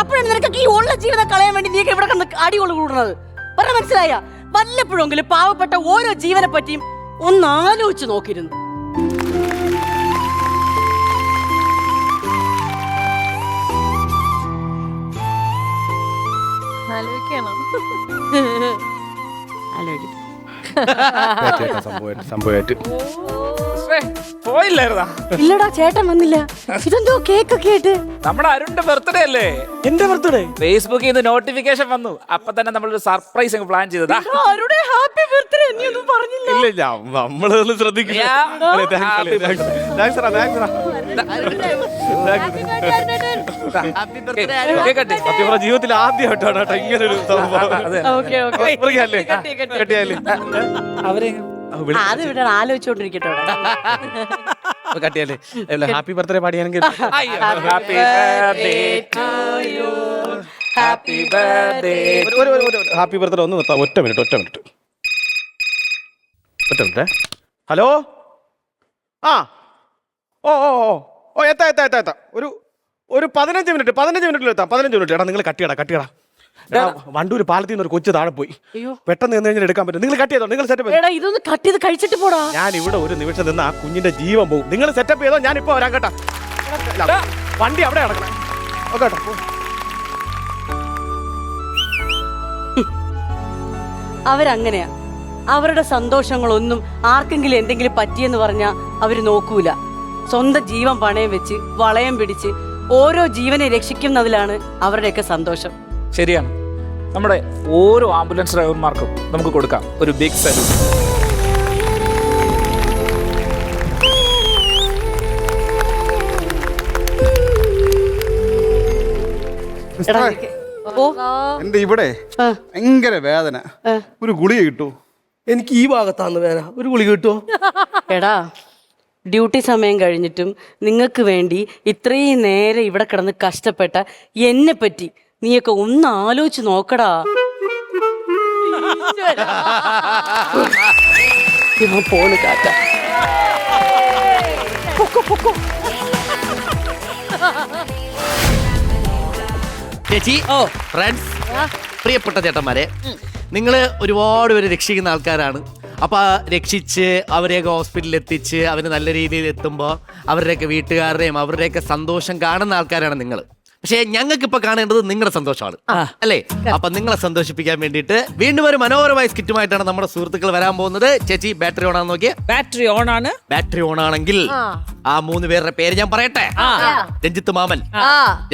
അപ്പോഴാണ് നിനക്ക് ഈ ഉള്ള ജീവിതം കളയാൻ വേണ്ടി നീയൊക്കെ ഇവിടെ കിടന്ന് അടികൊള്ളു കൂടുന്നത്. പറഞ്ഞ മനസ്സിലായ? വല്ലപ്പോഴെങ്കിലും പാവപ്പെട്ട ഓരോ ജീവനെ പറ്റിയും ഒന്ന് ആലോചിച്ച് നോക്കിയിരുന്നു. സംഭവമായിട്ട് പോയില്ലായിരുന്നാ? ഇല്ലടാ, ചേട്ടൻ വന്നില്ല. ഇതെന്തോ കേക്കൊക്കെ ആയിട്ട്. നമ്മുടെ അരുണിന്റെ ബർത്ത്ഡേ അല്ലേ? എന്റെ ബർത്ത്ഡേ ഫേസ്ബുക്കിൽ നിന്ന് നോട്ടിഫിക്കേഷൻ വന്നു. അപ്പൊ തന്നെ നമ്മളൊരു സർപ്രൈസ് അങ്ങ് പ്ലാൻ ചെയ്തതാ. ആരുടെ ഹാപ്പി ബർത്ത്ഡേ നീ ഒന്നും പറഞ്ഞില്ല. ഇല്ല, നമ്മളൊന്ന് ശ്രദ്ധിക്കില്ല. ജീവിതത്തിൽ ആദ്യമായിട്ടാണ് കേട്ടോ ഇങ്ങനെ ഒരു അവരെ അത് ഇവിടെ ആലോചിച്ചോണ്ടിരിക്കട്ടെ. കട്ടിയല്ലേ ഹാപ്പി ബർത്ത്ഡേ പാടിയാണെങ്കിൽ happy birthday to you, happy birthday. Happy birthday ഒന്ന് നിർത്താം. ഒറ്റ മിനിറ്റ്. ഹലോ. ആ ഓ എത്താം. ഒരു 15 മിനിറ്റിൽ എത്താം. 15 മിനിറ്റ്. എടാ നിങ്ങൾ കട്ടിയടാ. വണ്ടൂര് പാലത്തിൽ നിന്ന് ഒരു കൊച്ചു താഴെ പോയി. പെട്ടെന്ന് നിന്ന് കഴിഞ്ഞാൽ എടുക്കാൻ പറ്റും. നിങ്ങൾ കട്ട് ചെയ്തോ. നിങ്ങൾ സെറ്റപ്പ് എടാ ഇതൊന്ന് കട്ട് ചെയ്ത് കഴിച്ചിട്ട് പോടാ. ഞാൻ ഇവിടെ ഒരു നിമിഷം നിന്ന് ആ കുഞ്ഞിന്റെ ജീവൻ പോകും. നിങ്ങൾ സെറ്റപ്പ് ചെയ്തോ, ഞാൻ ഇപ്പൊ വരാൻ കേട്ടാ. വണ്ടി അവിടെ കിടക്കണം. ഓക്കെ. അവരങ്ങനെയാ. അവരുടെ സന്തോഷങ്ങളൊന്നും ആർക്കെങ്കിലും എന്തെങ്കിലും പറ്റിയെന്ന് പറഞ്ഞാൽ അവര് നോക്കൂല. സ്വന്തം ജീവൻ പണയം വെച്ച് വളയം പിടിച്ച് ഓരോ ജീവനെ രക്ഷിക്കുന്നതിലാണ് അവരുടെയൊക്കെ സന്തോഷം. ശരിയാണ്. നമ്മുടെ ഓരോ ആംബുലൻസ് ഡ്രൈവർമാർക്കും നമുക്ക് കൊടുക്കാം ഒരു ബിഗ് സല്യൂട്ട്. എന്റെ ഇവിടെ ഭയങ്കര വേദന. ഒരു ഗുളിക കിട്ടൂ? എനിക്ക് ഈ ഭാഗത്താണ് വേദന. ഒരു ഗുളിക കിട്ടുമോ? എടാ, ഡ്യൂട്ടി സമയം കഴിഞ്ഞിട്ടും നിങ്ങൾക്ക് വേണ്ടി ഇത്രയും നേരം ഇവിടെ കിടന്ന് കഷ്ടപ്പെട്ട എന്നെ പറ്റി നീയൊക്കെ ഒന്ന് ആലോചിച്ച് നോക്കടാ. പോണ് കാറ്റ. ചേച്ചി, ഫ്രണ്ട്സ്, പ്രിയപ്പെട്ട ചേട്ടന്മാരെ, നിങ്ങൾ ഒരുപാട് പേര് രക്ഷിക്കുന്ന ആൾക്കാരാണ്. അപ്പോൾ രക്ഷിച്ച് അവരെയൊക്കെ ഹോസ്പിറ്റലിൽ എത്തിച്ച് അവർ നല്ല രീതിയിൽ എത്തുമ്പോൾ അവരുടെയൊക്കെ വീട്ടുകാരുടെയും അവരുടെയൊക്കെ സന്തോഷം കാണുന്ന ആൾക്കാരാണ് നിങ്ങൾ. പക്ഷേ ഞങ്ങൾക്ക് ഇപ്പൊ കാണേണ്ടത് നിങ്ങളുടെ സന്തോഷമാണ്, അല്ലേ? അപ്പൊ നിങ്ങളെ സന്തോഷിപ്പിക്കാൻ വേണ്ടിയിട്ട് വീണ്ടും ഒരു മനോഹരമായ സ്കിറ്റുമായിട്ടാണ് നമ്മുടെ സുഹൃത്തുക്കൾ വരാൻ പോകുന്നത്. ചേച്ചി ബാറ്ററി ഓൺ ആണെന്ന് നോക്കിയേ. ബാറ്ററി ഓൺ ആണ്. ബാറ്ററി ഓൺ ആണെങ്കിൽ ആ 3 പേരുടെ പേര് ഞാൻ പറയട്ടെ. രഞ്ജിത്ത് മാമൻ,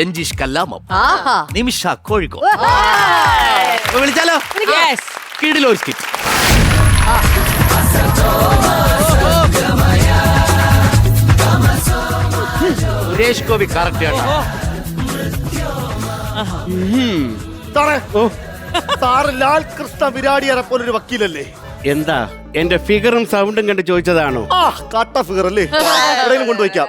രഞ്ജീഷ് കല്ലാമം, നിമിഷ കോഴിക്കോട്. വിളിച്ചാലോ? കിടിലോ സ്കിറ്റ്. സുരേഷ് ഗോപി കറക്റ്റ് ആണ്. സാറ് ലാൽ കൃഷ്ണ വിരാടിയറെ പോലൊരു വക്കീലല്ലേ? എന്താ എന്റെ ഫിഗറും സൗണ്ടും കണ്ട് ചോദിച്ചതാണോ? ആ കട്ട ഫിഗർ അല്ലേ, എവിടെയെങ്കിലും കൊണ്ടുവയ്ക്കാം.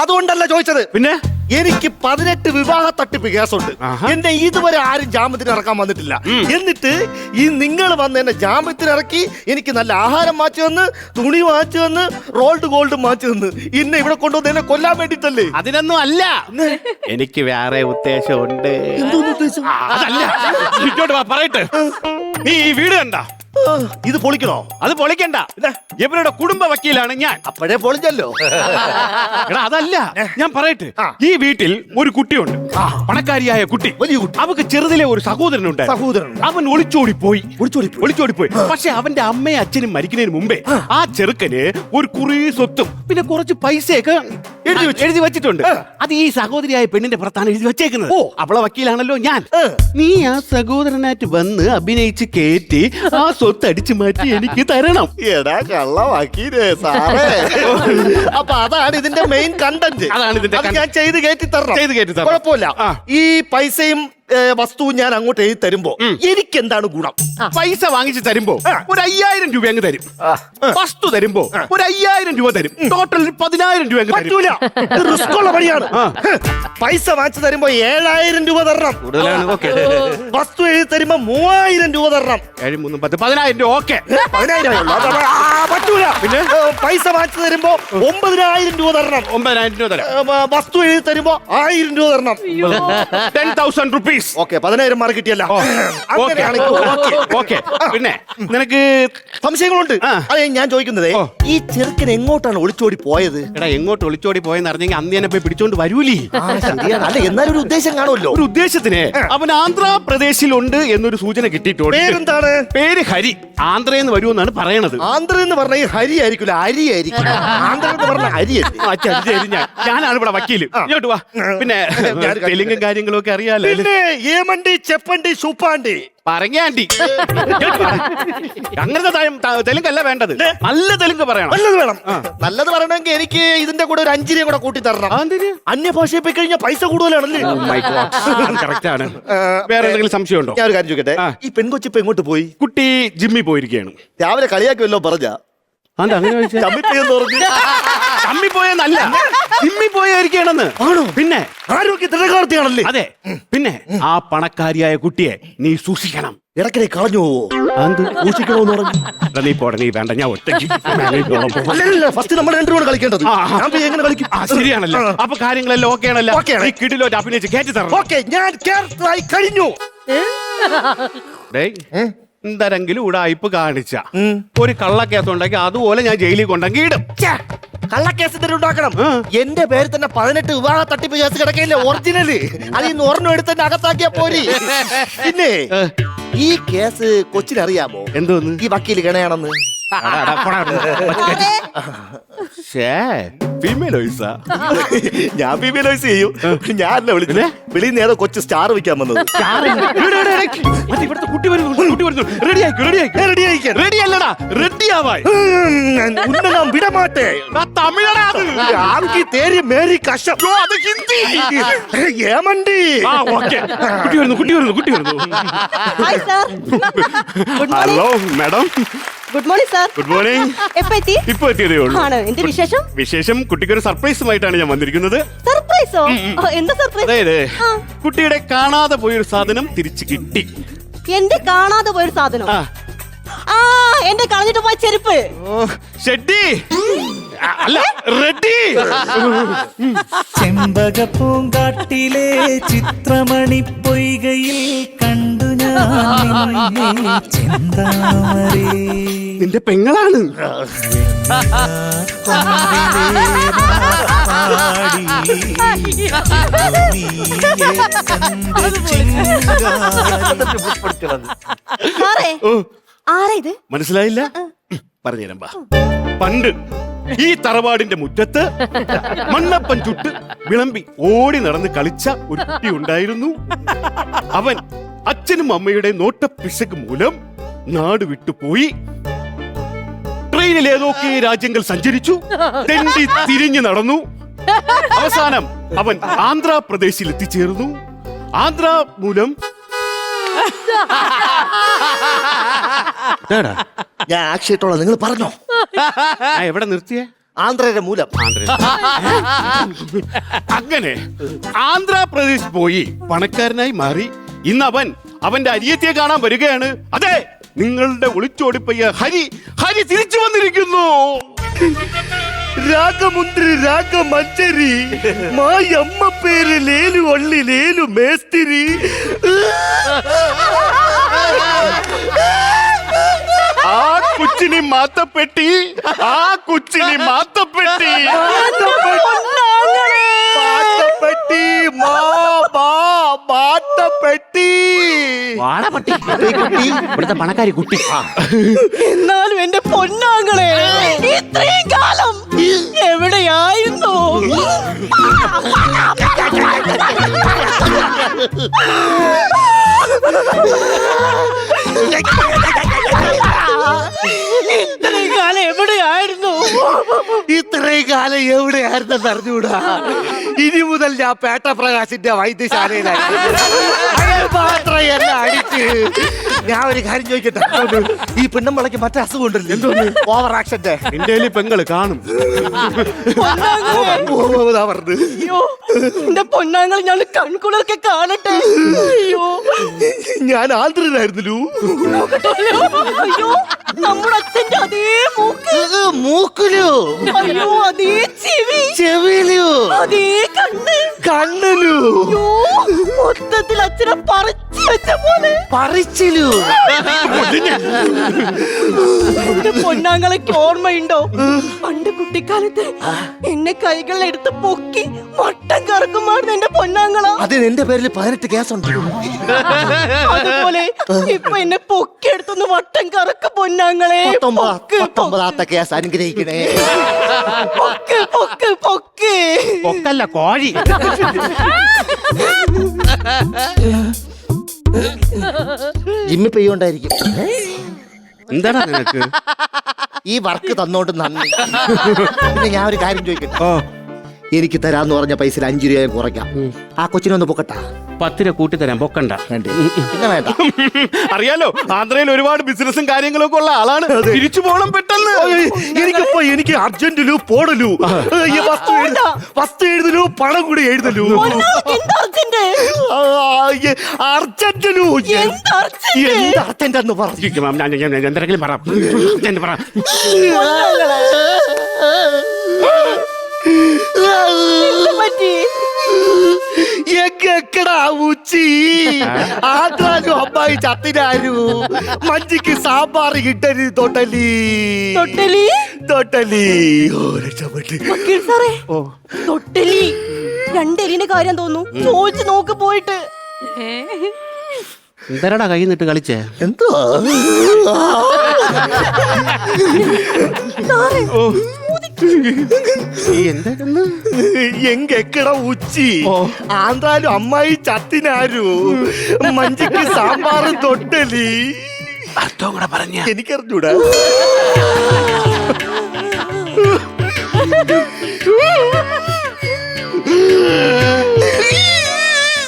അതുകൊണ്ടല്ല ചോദിച്ചത്. പിന്നെ എനിക്ക് 18 വിവാഹ തട്ടിപ്പ് കേസുണ്ട്. എന്നെ ഇതുവരെ ആരും ജാമ്യത്തിന് ഇറക്കാൻ വന്നിട്ടില്ല. എന്നിട്ട് ഈ നിങ്ങൾ വന്ന് എന്നെ ജാമ്യത്തിന് ഇറക്കി എനിക്ക് നല്ല ആഹാരം മാറ്റി തന്ന്, തുണി മാറ്റി തന്ന്, റോൾഡ് ഗോൾഡ് മാറ്റി തന്ന് ഇന്നെ ഇവിടെ കൊണ്ടുവന്ന് എന്നെ കൊല്ലാൻ വേണ്ടിട്ടല്ലേ? അതിനൊന്നും അല്ല, എനിക്ക് വേറെ ഉദ്ദേശമുണ്ട്. എന്തോന്ന് ഉദ്ദേശം? അതല്ല, ഇങ്ങോട്ട് വാ പറയട്ടെ. നീ ഈ വീട് കണ്ട? ഇത് പൊളിക്കണോ? അത് പൊളിക്കണ്ട, ഇവരുടെ കുടുംബ വക്കീലാണ് ഞാൻ. അപ്പോഴേ പൊളിഞ്ഞല്ലോ. എടാ അതല്ല, ഞാൻ പറയട്ടെ. ഈ വീട്ടിൽ ഒരു കുട്ടിയുണ്ട്, പണക്കാരിയായ കുട്ടി. വലിയ കുട്ടി. അവക്ക് ചെറുതിലെ ഒരു സഹോദരനുണ്ട്. അവൻ ഒളിച്ചോടിപ്പോയി. പക്ഷെ അവന്റെ അമ്മയും അച്ഛനും മരിക്കുന്നതിന് മുമ്പേ ആ ചെറുക്കന് ഒരു കുറേ സ്വത്തും പിന്നെ കുറച്ച് പൈസയൊക്കെ എഴുതി വെച്ചിട്ടുണ്ട്. അത് ഈ സഹോദരിയായ പെണ്ണിന്റെ പുറത്താണ് എഴുതി വെച്ചേക്കുന്നത്. അവളെ വക്കീലാണല്ലോ ഞാൻ. നീ ആ സഹോദരനായിട്ട് വന്ന് അഭിനയിച്ച് കേറ്റി ആ സ്വത്ത് അടിച്ചു മാറ്റി എനിക്ക് തരണം. എടാ കള്ള വക്കീലേ സാറേ. അപ്പൊ അതാണ് ഇതിന്റെ മെയിൻ കണ്ടന്റ്. അതാണ് ഇതിന്റെ ഞാൻ ചെയ്ത് കയറ്റി തരണം. കുഴപ്പമില്ല. ഈ പൈസയും വസ്തുവും ഞാൻ അങ്ങോട്ട് എഴുതി തരുമ്പോ എനിക്ക് എന്താണ് ഗുണം? പൈസ വാങ്ങിച്ച് തരുമ്പോ ഒരു 5000 രൂപ അങ്ങ് തരും. വസ്തു തരുമ്പോ ഒരു 5000 രൂപ തരും. ടോട്ടൽ 10000 രൂപ അങ്ങ് തരും. റിസ്ക് ഉള്ള പണിയാണ്. പൈസ വാങ്ങിച്ചു തരുമ്പോ 7000 രൂപ തരണം. വസ്തു എഴുതി തരുമ്പോ 3000 രൂപ തരണം. 7 3 10 10000 രൂപ. ഓക്കെ, 10000 പറ്റൂല. പിന്നെ പൈസ വാങ്ങിച്ചു തരുമ്പോ 9000 രൂപ തരണം. 9000 രൂപ തരാം. വസ്തു എഴുതി തരുമ്പോ 1000 രൂപ തരണം. 10,000 rupees. Okay, 10000 mark കിട്ടിയല്ല. പിന്നെ നിനക്ക് സംശയങ്ങളുണ്ട്. അതെ ഞാൻ ചോദിക്കുന്നത്, ഈ ചെറുക്കൻ എങ്ങോട്ടാണ് ഒളിച്ചോടി പോയത്? എടാ എങ്ങോട്ട് ഒളിച്ചോടി പോയെന്ന് അറിഞ്ഞെങ്കിൽ അന്ന് തന്നെ പോയി പിടിച്ചോണ്ട് വരൂലേ? അല്ല എന്നാലും ഒരു ഉദ്ദേശം കാണുമല്ലോ. ഒരു ഉദ്ദേശത്തിന് അവൻ ആന്ധ്രാപ്രദേശിലുണ്ട് എന്നൊരു സൂചന കിട്ടിയിട്ടുണ്ട്. പേരെന്താണ്? പേര് ഹരി. ആന്ധ്രയിൽ നിന്ന് വരുമെന്നാണ് പറയണത്. ആന്ധ്ര എന്ന് പറഞ്ഞ ഹരി ആയിരിക്കില്ല, അരി ആയിരിക്കും. ആന്ധ്ര എന്ന് പറഞ്ഞ അരി. ഞാനാണ് ഇവിടെ വക്കീല്. ഇങ്ങോട്ട് വാ. പിന്നെ തെലുങ്കും കാര്യങ്ങളും ഒക്കെ അറിയാലോ. ഏമണ്ടി ചെപ്പണ്ടി സൂപ്പാണ്ടി പറഞ്ഞാണ്ടി. അങ്ങനത്തെ തെലുങ്കല്ല വേണ്ടത്, നല്ല തെലുങ്ക് പറയണം. നല്ലത് വേണം. നല്ലത് പറയണമെങ്കിൽ എനിക്ക് ഇതിന്റെ കൂടെ ഒരു 5 രൂപ കൂടെ കൂട്ടി തരണം. അന്യഭാഷയെ പോയി കഴിഞ്ഞാൽ പൈസ കൂടുതലാണല്ലേ? കറക്റ്റ് ആണ്. വേറെ എന്തെങ്കിലും സംശയമുണ്ടോ? ഞാൻ ഒരു കാര്യം ചോദിക്കട്ടെ, ഈ പെൺകൊച്ചി ഇപ്പൊ എങ്ങോട്ട് പോയി? കുട്ടി ജിമ്മിൽ പോയിരിക്കുകയാണ്. രാവിലെ കളിയാക്കുമല്ലോ പറഞ്ഞ ചമ്മി പോയെന്നല്ല, ജിമ്മി പോയിരിക്കണെന്ന്. ആണോ? പിന്നെ ആരോഗ്യ ദൃഢകാർത്തിയാണല്ലേ? അതെ. പിന്നെ ആ പണക്കാരിയായ കുട്ടിയെ നീ സൂക്ഷിക്കണം. ഇടയ്ക്കിടെ കളഞ്ഞു പോവോ? സൂക്ഷിക്കണോന്ന് പറഞ്ഞു. നീ പോട, നീ വേണ്ട, ഞാൻ ഒറ്റയ്ക്ക്. ഫസ്റ്റ് നമ്മൾ 2 രൂപ കളിക്കേണ്ടത്. എങ്ങനെ കളിക്കും? ശരിയാണല്ലോ. അപ്പൊ കാര്യങ്ങളെല്ലാം ഓക്കെ ആണല്ലോ. ഈ കിടിലോ അഭിനയിച്ച് കയറ്റി തരണം. ഓക്കെ, ഞാൻ കഴിഞ്ഞു. എന്തെങ്കിലും ഉടായ്പ് കാണിച്ച ഒരു കള്ളക്കേസ് ഉണ്ടാക്കി അതുപോലെ ഞാൻ ജയിലിൽ കൊണ്ടെങ്കിൽ ഇടും. കള്ളക്കേസ് തന്നെ ഉണ്ടാക്കണം. എന്റെ പേര് തന്നെ 18 വിവാഹ തട്ടിപ്പ് കേസ് കിടക്കയില്ലേ ഒറിജിനല്. അതിൽ നിന്ന് ഒരെണ്ണം എടുത്ത് തന്നെ അകത്താക്കിയാ പോരി. പിന്നെ ഈ കേസ് കൊച്ചിനറിയാമോ? എന്തോന്ന്? ഈ വക്കീല് ഗണയാണെന്ന്. ഞാൻ ഫീമെയിലോയ്സ് ചെയ്യും. ഞാനല്ല വിളിച്ചത്. വിളിയിൽ നിന്ന് ഏതോ കൊച്ചു സ്റ്റാർ വിൽക്കാൻ വന്നത്. ഇവിടുത്തെ കുട്ടി വരുന്നു. റെഡിയല്ലടാ, റെഡിയാവാൻ വിടമാട്ടെ. തമിഴടാ ആക്കി തേരി മേരി കഷം. അത് ഹിന്ദി. ഏമണ്ടി. കുട്ടി വരുന്നു. Hello madam. Good morning sir. Good morning. ഇപ്പൊ എത്തിയതേ ഉള്ളൂ. വിശേഷം കുട്ടിക്ക് ഒരു സർപ്രൈസുമായിട്ടാണ് ഞാൻ വന്നിരിക്കുന്നത്. സർപ്രൈസോ? എന്താ സർപ്രൈസ്? അതായത് കുട്ടിയുടെ കാണാതെ പോയൊരു സാധനം തിരിച്ചു കിട്ടി. എന്റെ കാണാതെ പോയൊരു സാധനം? എന്റെ കളഞ്ഞിട്ട് പോയ ചെരുപ്പ്. ഷെഡ്ഡി അല്ല, റെഡി. ചെമ്പക പൂങ്കാട്ടിലെ ചിത്രമണി പൊയ്കയിൽ കണ്ടു ഞാൻ ചെന്താമരേ. നിന്റെ പെങ്ങളാണ്. മനസ്സിലായില്ല? പറഞ്ഞുതരാം. പണ്ട് ഈ തറവാടിന്റെ മുറ്റത്ത് മണ്ണപ്പൻ ചുട്ട് വിളമ്പി ഓടി നടന്ന് കളിച്ച ഒരു കുട്ടി ഉണ്ടായിരുന്നു. അവൻ അച്ഛനും അമ്മയുടെ നോട്ടപ്പിശക് മൂലം നാട് വിട്ടുപോയി. ട്രെയിനിൽ ഏതൊക്കെ രാജ്യങ്ങൾ സഞ്ചരിച്ചു, തെണ്ടി തിരിഞ്ഞു നടന്നു. അവസാനം അവൻ ആന്ധ്രാപ്രദേശിൽ എത്തിച്ചേർന്നു. ആന്ധ്ര മൂലം ഞാൻ ആക്ഷൻ ഇട്ടോളാം, നിങ്ങൾ പറഞ്ഞോ. എവിടെ നിർത്തിയേ? ആന്ധ്രയുടെ മൂലം. അങ്ങനെ ആന്ധ്രാപ്രദേശ് പോയി പണക്കാരനായി മാറി. ഇന്ന് അവന്റെ അരിയത്തിയെ കാണാൻ വരികയാണ്. അതെ, നിങ്ങളുടെ ഒളിച്ചോടിപ്പയ്യ ഹരി തിരിച്ചു വന്നിരിക്കുന്നു. രാഗമുന്ദ്രി രാഗമഞ്ചരി മായമ്മ പേര് ലേലു ഒള്ളി ലേലു മേസ്തിരി. ആ കുച്ചിനി മാത്തപ്പെട്ടി, ആ കുച്ചിനി മാത്തപ്പെട്ടി, മാത്തപ്പെട്ടി, മാത്തപ്പെട്ടി. വാടപട്ടി ഇവിടുത്തെ പണക്കാരി കുട്ടി. എന്നാലും എന്റെ പൊന്നാങ്ങളെ ഇത്രയും കാലം എവിടെയായിരുന്നു? ഇത്രയും കാലം എവിടെയായിരുന്നു? ഇത്രയും കാലം എവിടെയായിരുന്നെന്ന് അറിഞ്ഞൂടാ. ഇനി മുതൽ ഞാൻ പേട്ടപ്രകാശിന്റെ വൈദ്യശാലയിലായി മാത്രം എല്ലാം അടിച്ച്. ഞാൻ ഒരു കാര്യം ചോദിക്കട്ടെ, ഈ പെണ്ണമ്പളയ്ക്ക് മറ്റേ അസുഖം ഉണ്ടല്ലോ, എന്തോന്ന് ഓവർ ആക്ഷന്റെ. എന്റെ പെങ്ങള് കാണും. പറഞ്ഞു. അയ്യോ എന്റെ പൊന്നാങ്ങൾ, ഞാൻ കൺകുളൊക്കെ കാണട്ടെ. അയ്യോ ഞാൻ ആന്ധ്രനായിരുന്നല്ലോ. അയ്യോ നമ്മുടെ അച്ഛന്റെ അതേ മൂക്ക്, മൂക്കിലോ? അയ്യോ അതേ ചെവി, ചെവിയിലോ? അതേ കണ്ണ്, കണ്ണിലോ? അയ്യോ മൊത്തത്തിൽ അച്ഛനെ പറിച്ചു വെച്ച പോലെ. പറിച്ചിലോ? എന്റെ പൊന്നാങ്ങളൊക്കെ ഓർമ്മയുണ്ടോ? പണ്ട് കുട്ടിക്കാലത്ത് എന്നെ കൈകളിലെടുത്ത് പൊക്കി വട്ടം കറക്കുമായിരുന്നു എന്റെ പൊന്നാങ്ങളാ. അതിന് എന്റെ പേരിൽ 18 കേസുണ്ട്. അതുപോലെ ഇപ്പൊ എന്നെ പൊക്കി എടുത്തൊന്ന് വട്ടം കറക്ക പൊന്നാങ്ങളെ. 19ാമത്തെ കേസ് അനുഗ്രഹിക്കണേ. പൊക്ക് പൊക്ക് പൊക്ക്. പൊക്കല്ല, കോഴി. ജിമ്മി പെയ്യോണ്ടായിരിക്കും. എന്താടാ നിനക്ക്? ഈ വർക്ക് തന്നോണ്ട് നന്ദി. പിന്നെ ഞാൻ ഒരു കാര്യം ചോദിക്കട്ടെ, എനിക്ക് തരാന്ന് പറഞ്ഞ പൈസയിൽ 5 രൂപ കുറയ്ക്കാം. ആ കൊച്ചിനൊന്ന് പൊക്കട്ടാ. 10 രൂപ കൂട്ടി തരാൻ പൊക്കണ്ട. പിന്നെ വേണ്ട. അറിയാലോ, ആന്ധ്രയിൽ ഒരുപാട് ബിസിനസ്സും കാര്യങ്ങളൊക്കെ ഉള്ള ആളാണ്. തിരിച്ചു പോകണം പെട്ടെന്ന്. എനിക്ക് അർജന്റിലു പോടലു. വസ്തു എഴുതലു, പണം കൂടി എഴുതലു. അർജന്റിലു എന്താ അർജന്റ് എന്ന് പറഞ്ഞു. എന്തെങ്കിലും പറ. ఎక్కడా ఉచ్చి ఆంధ్రాలు అమ్మాయి చత్తినారు. మంచికి సాంబార్ ఇడ్డలి తొట్టలి തൊട്ടലി తొట్టలి. ఓ രക്ഷപ്പെട്ട്. വക്കീൽ സാറേ, തൊട്ടലി 2 എലിന്റെ കാര്യം തോന്നുന്നു. ചോദിച്ചു നോക്ക് പോയിട്ട്. എന്തരടാ കൈ നിട്ട് കളിച്ചേ? എന്തോ എങ്കെക്കട ഉച്ചി ആന്ധ്രാലു അമ്മായി ചത്തിനാരു. മഞ്ചിക്ക് സാമ്പാറും തൊട്ടലി. അർത്ഥം കൂടെ പറഞ്ഞ എനിക്കറിഞ്ഞൂടാ.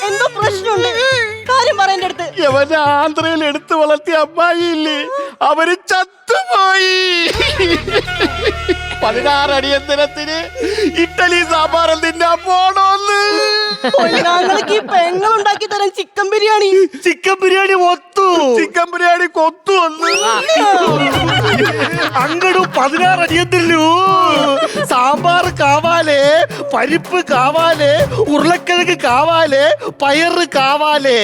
എന്തോ പ്രശ്നമുണ്ട്, കാര്യം പറയേണ്ട അടുത്ത്. യവനെ ആന്ധ്രയിൽ എടുത്തു വളർത്തിയ അമ്മായി ഇല്ലേ, അവര് ചത്തുപോയി. 16 അടിയന്തരത്തിന് ഇഡ്ഡലി സാമ്പാറും തിന്നാൻ പോണോന്ന്. പൊന്നാങ്ങൾക്ക് ഈ പെങ്ങളുണ്ടാക്കി തരാൻ ചിക്കൻ ബിരിയാണി. ചിക്കൻ ബിരിയാണി ഒത്തു. ചിക്കൻ ബിരിയാണി കൊത്തു വന്ന് അങ്ങടും 16 അടിയത്തില്ലു. സാമ്പാർ കാവാലേ, പരിപ്പ് കാവാലേ, ഉരുളക്കിഴങ്ങ് കാവാലേ, പയറ് കാവാലേ.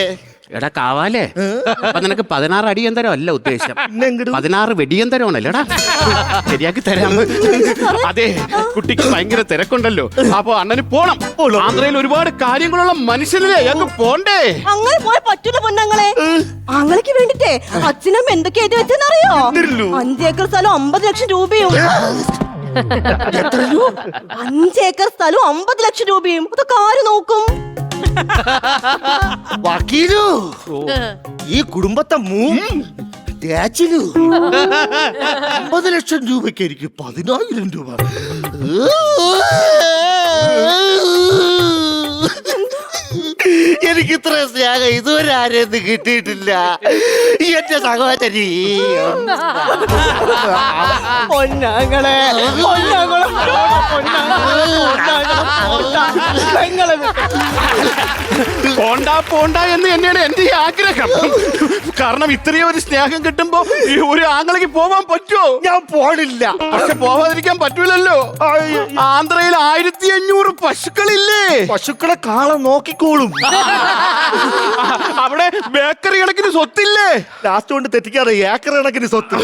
എടാ കാവാലേ, അപ്പൊ നിനക്ക് 16 അടിയന്തരം അല്ല ഉദ്ദേശം, 16 വെടിയന്തരമാണല്ലോടാ. ശരിയാക്കി തരാം. അതെ, കുട്ടിക്ക് ഭയങ്കര തിരക്കുണ്ടല്ലോ, അപ്പൊ അണ്ണന് പോണം. ആന്ധ്രയിൽ ഒരുപാട് കാര്യങ്ങളുള്ള മനുഷ്യനല്ലേ, അങ്ങ് പോണ്ടേ? അങ്ങനെ പോയ പറ്റൂല പൊന്നങ്ങളെ. ആങ്ങൾക്ക് വേണ്ടിട്ടേ അച്ഛനും എന്തൊക്കെ എഴുതി വെച്ചെന്നറിയോ? 5 ഏക്കർ സ്ഥലം 50 ലക്ഷം രൂപയും. 5 ഏക്കർ സ്ഥലവും 50 ലക്ഷം രൂപയും. അതൊക്കെ ആര് നോക്കും? വക്കീലു, ഈ കുടുംബത്തെ തേച്ചിലു 50 ലക്ഷം രൂപയ്ക്ക് എനിക്ക് 10,000 രൂപ. എനിക്ക് ഇത്ര സ്നേഹം ഇതുവരെ ആരെയൊന്നും കിട്ടിയിട്ടില്ല. എന്റെ സഹോദരി പൊന്നാങ്ങളെ പോണ്ട എന്ന് തന്നെയാണ് എന്റെ ഈ ആഗ്രഹം. കാരണം ഇത്രയും ഒരു സ്നേഹം കിട്ടുമ്പോ ഈ ഒരു ആങ്ങളേക്ക് പോവാൻ പറ്റുമോ? ഞാൻ പോണില്ല. പക്ഷെ പോവാതിരിക്കാൻ പറ്റൂലല്ലോ. ആന്ധ്രയിൽ 1500 പശുക്കളില്ലേ? പശുക്കളെ കാളം നോക്കിക്കോളും. അവിടെ ബേക്കറി കണക്കിന് സ്വത്തില്ലേ? ലാസ്റ്റ് കൊണ്ട് തെറ്റിക്കാറ് ഏക്കർ കണക്കിന് സ്വത്ത്.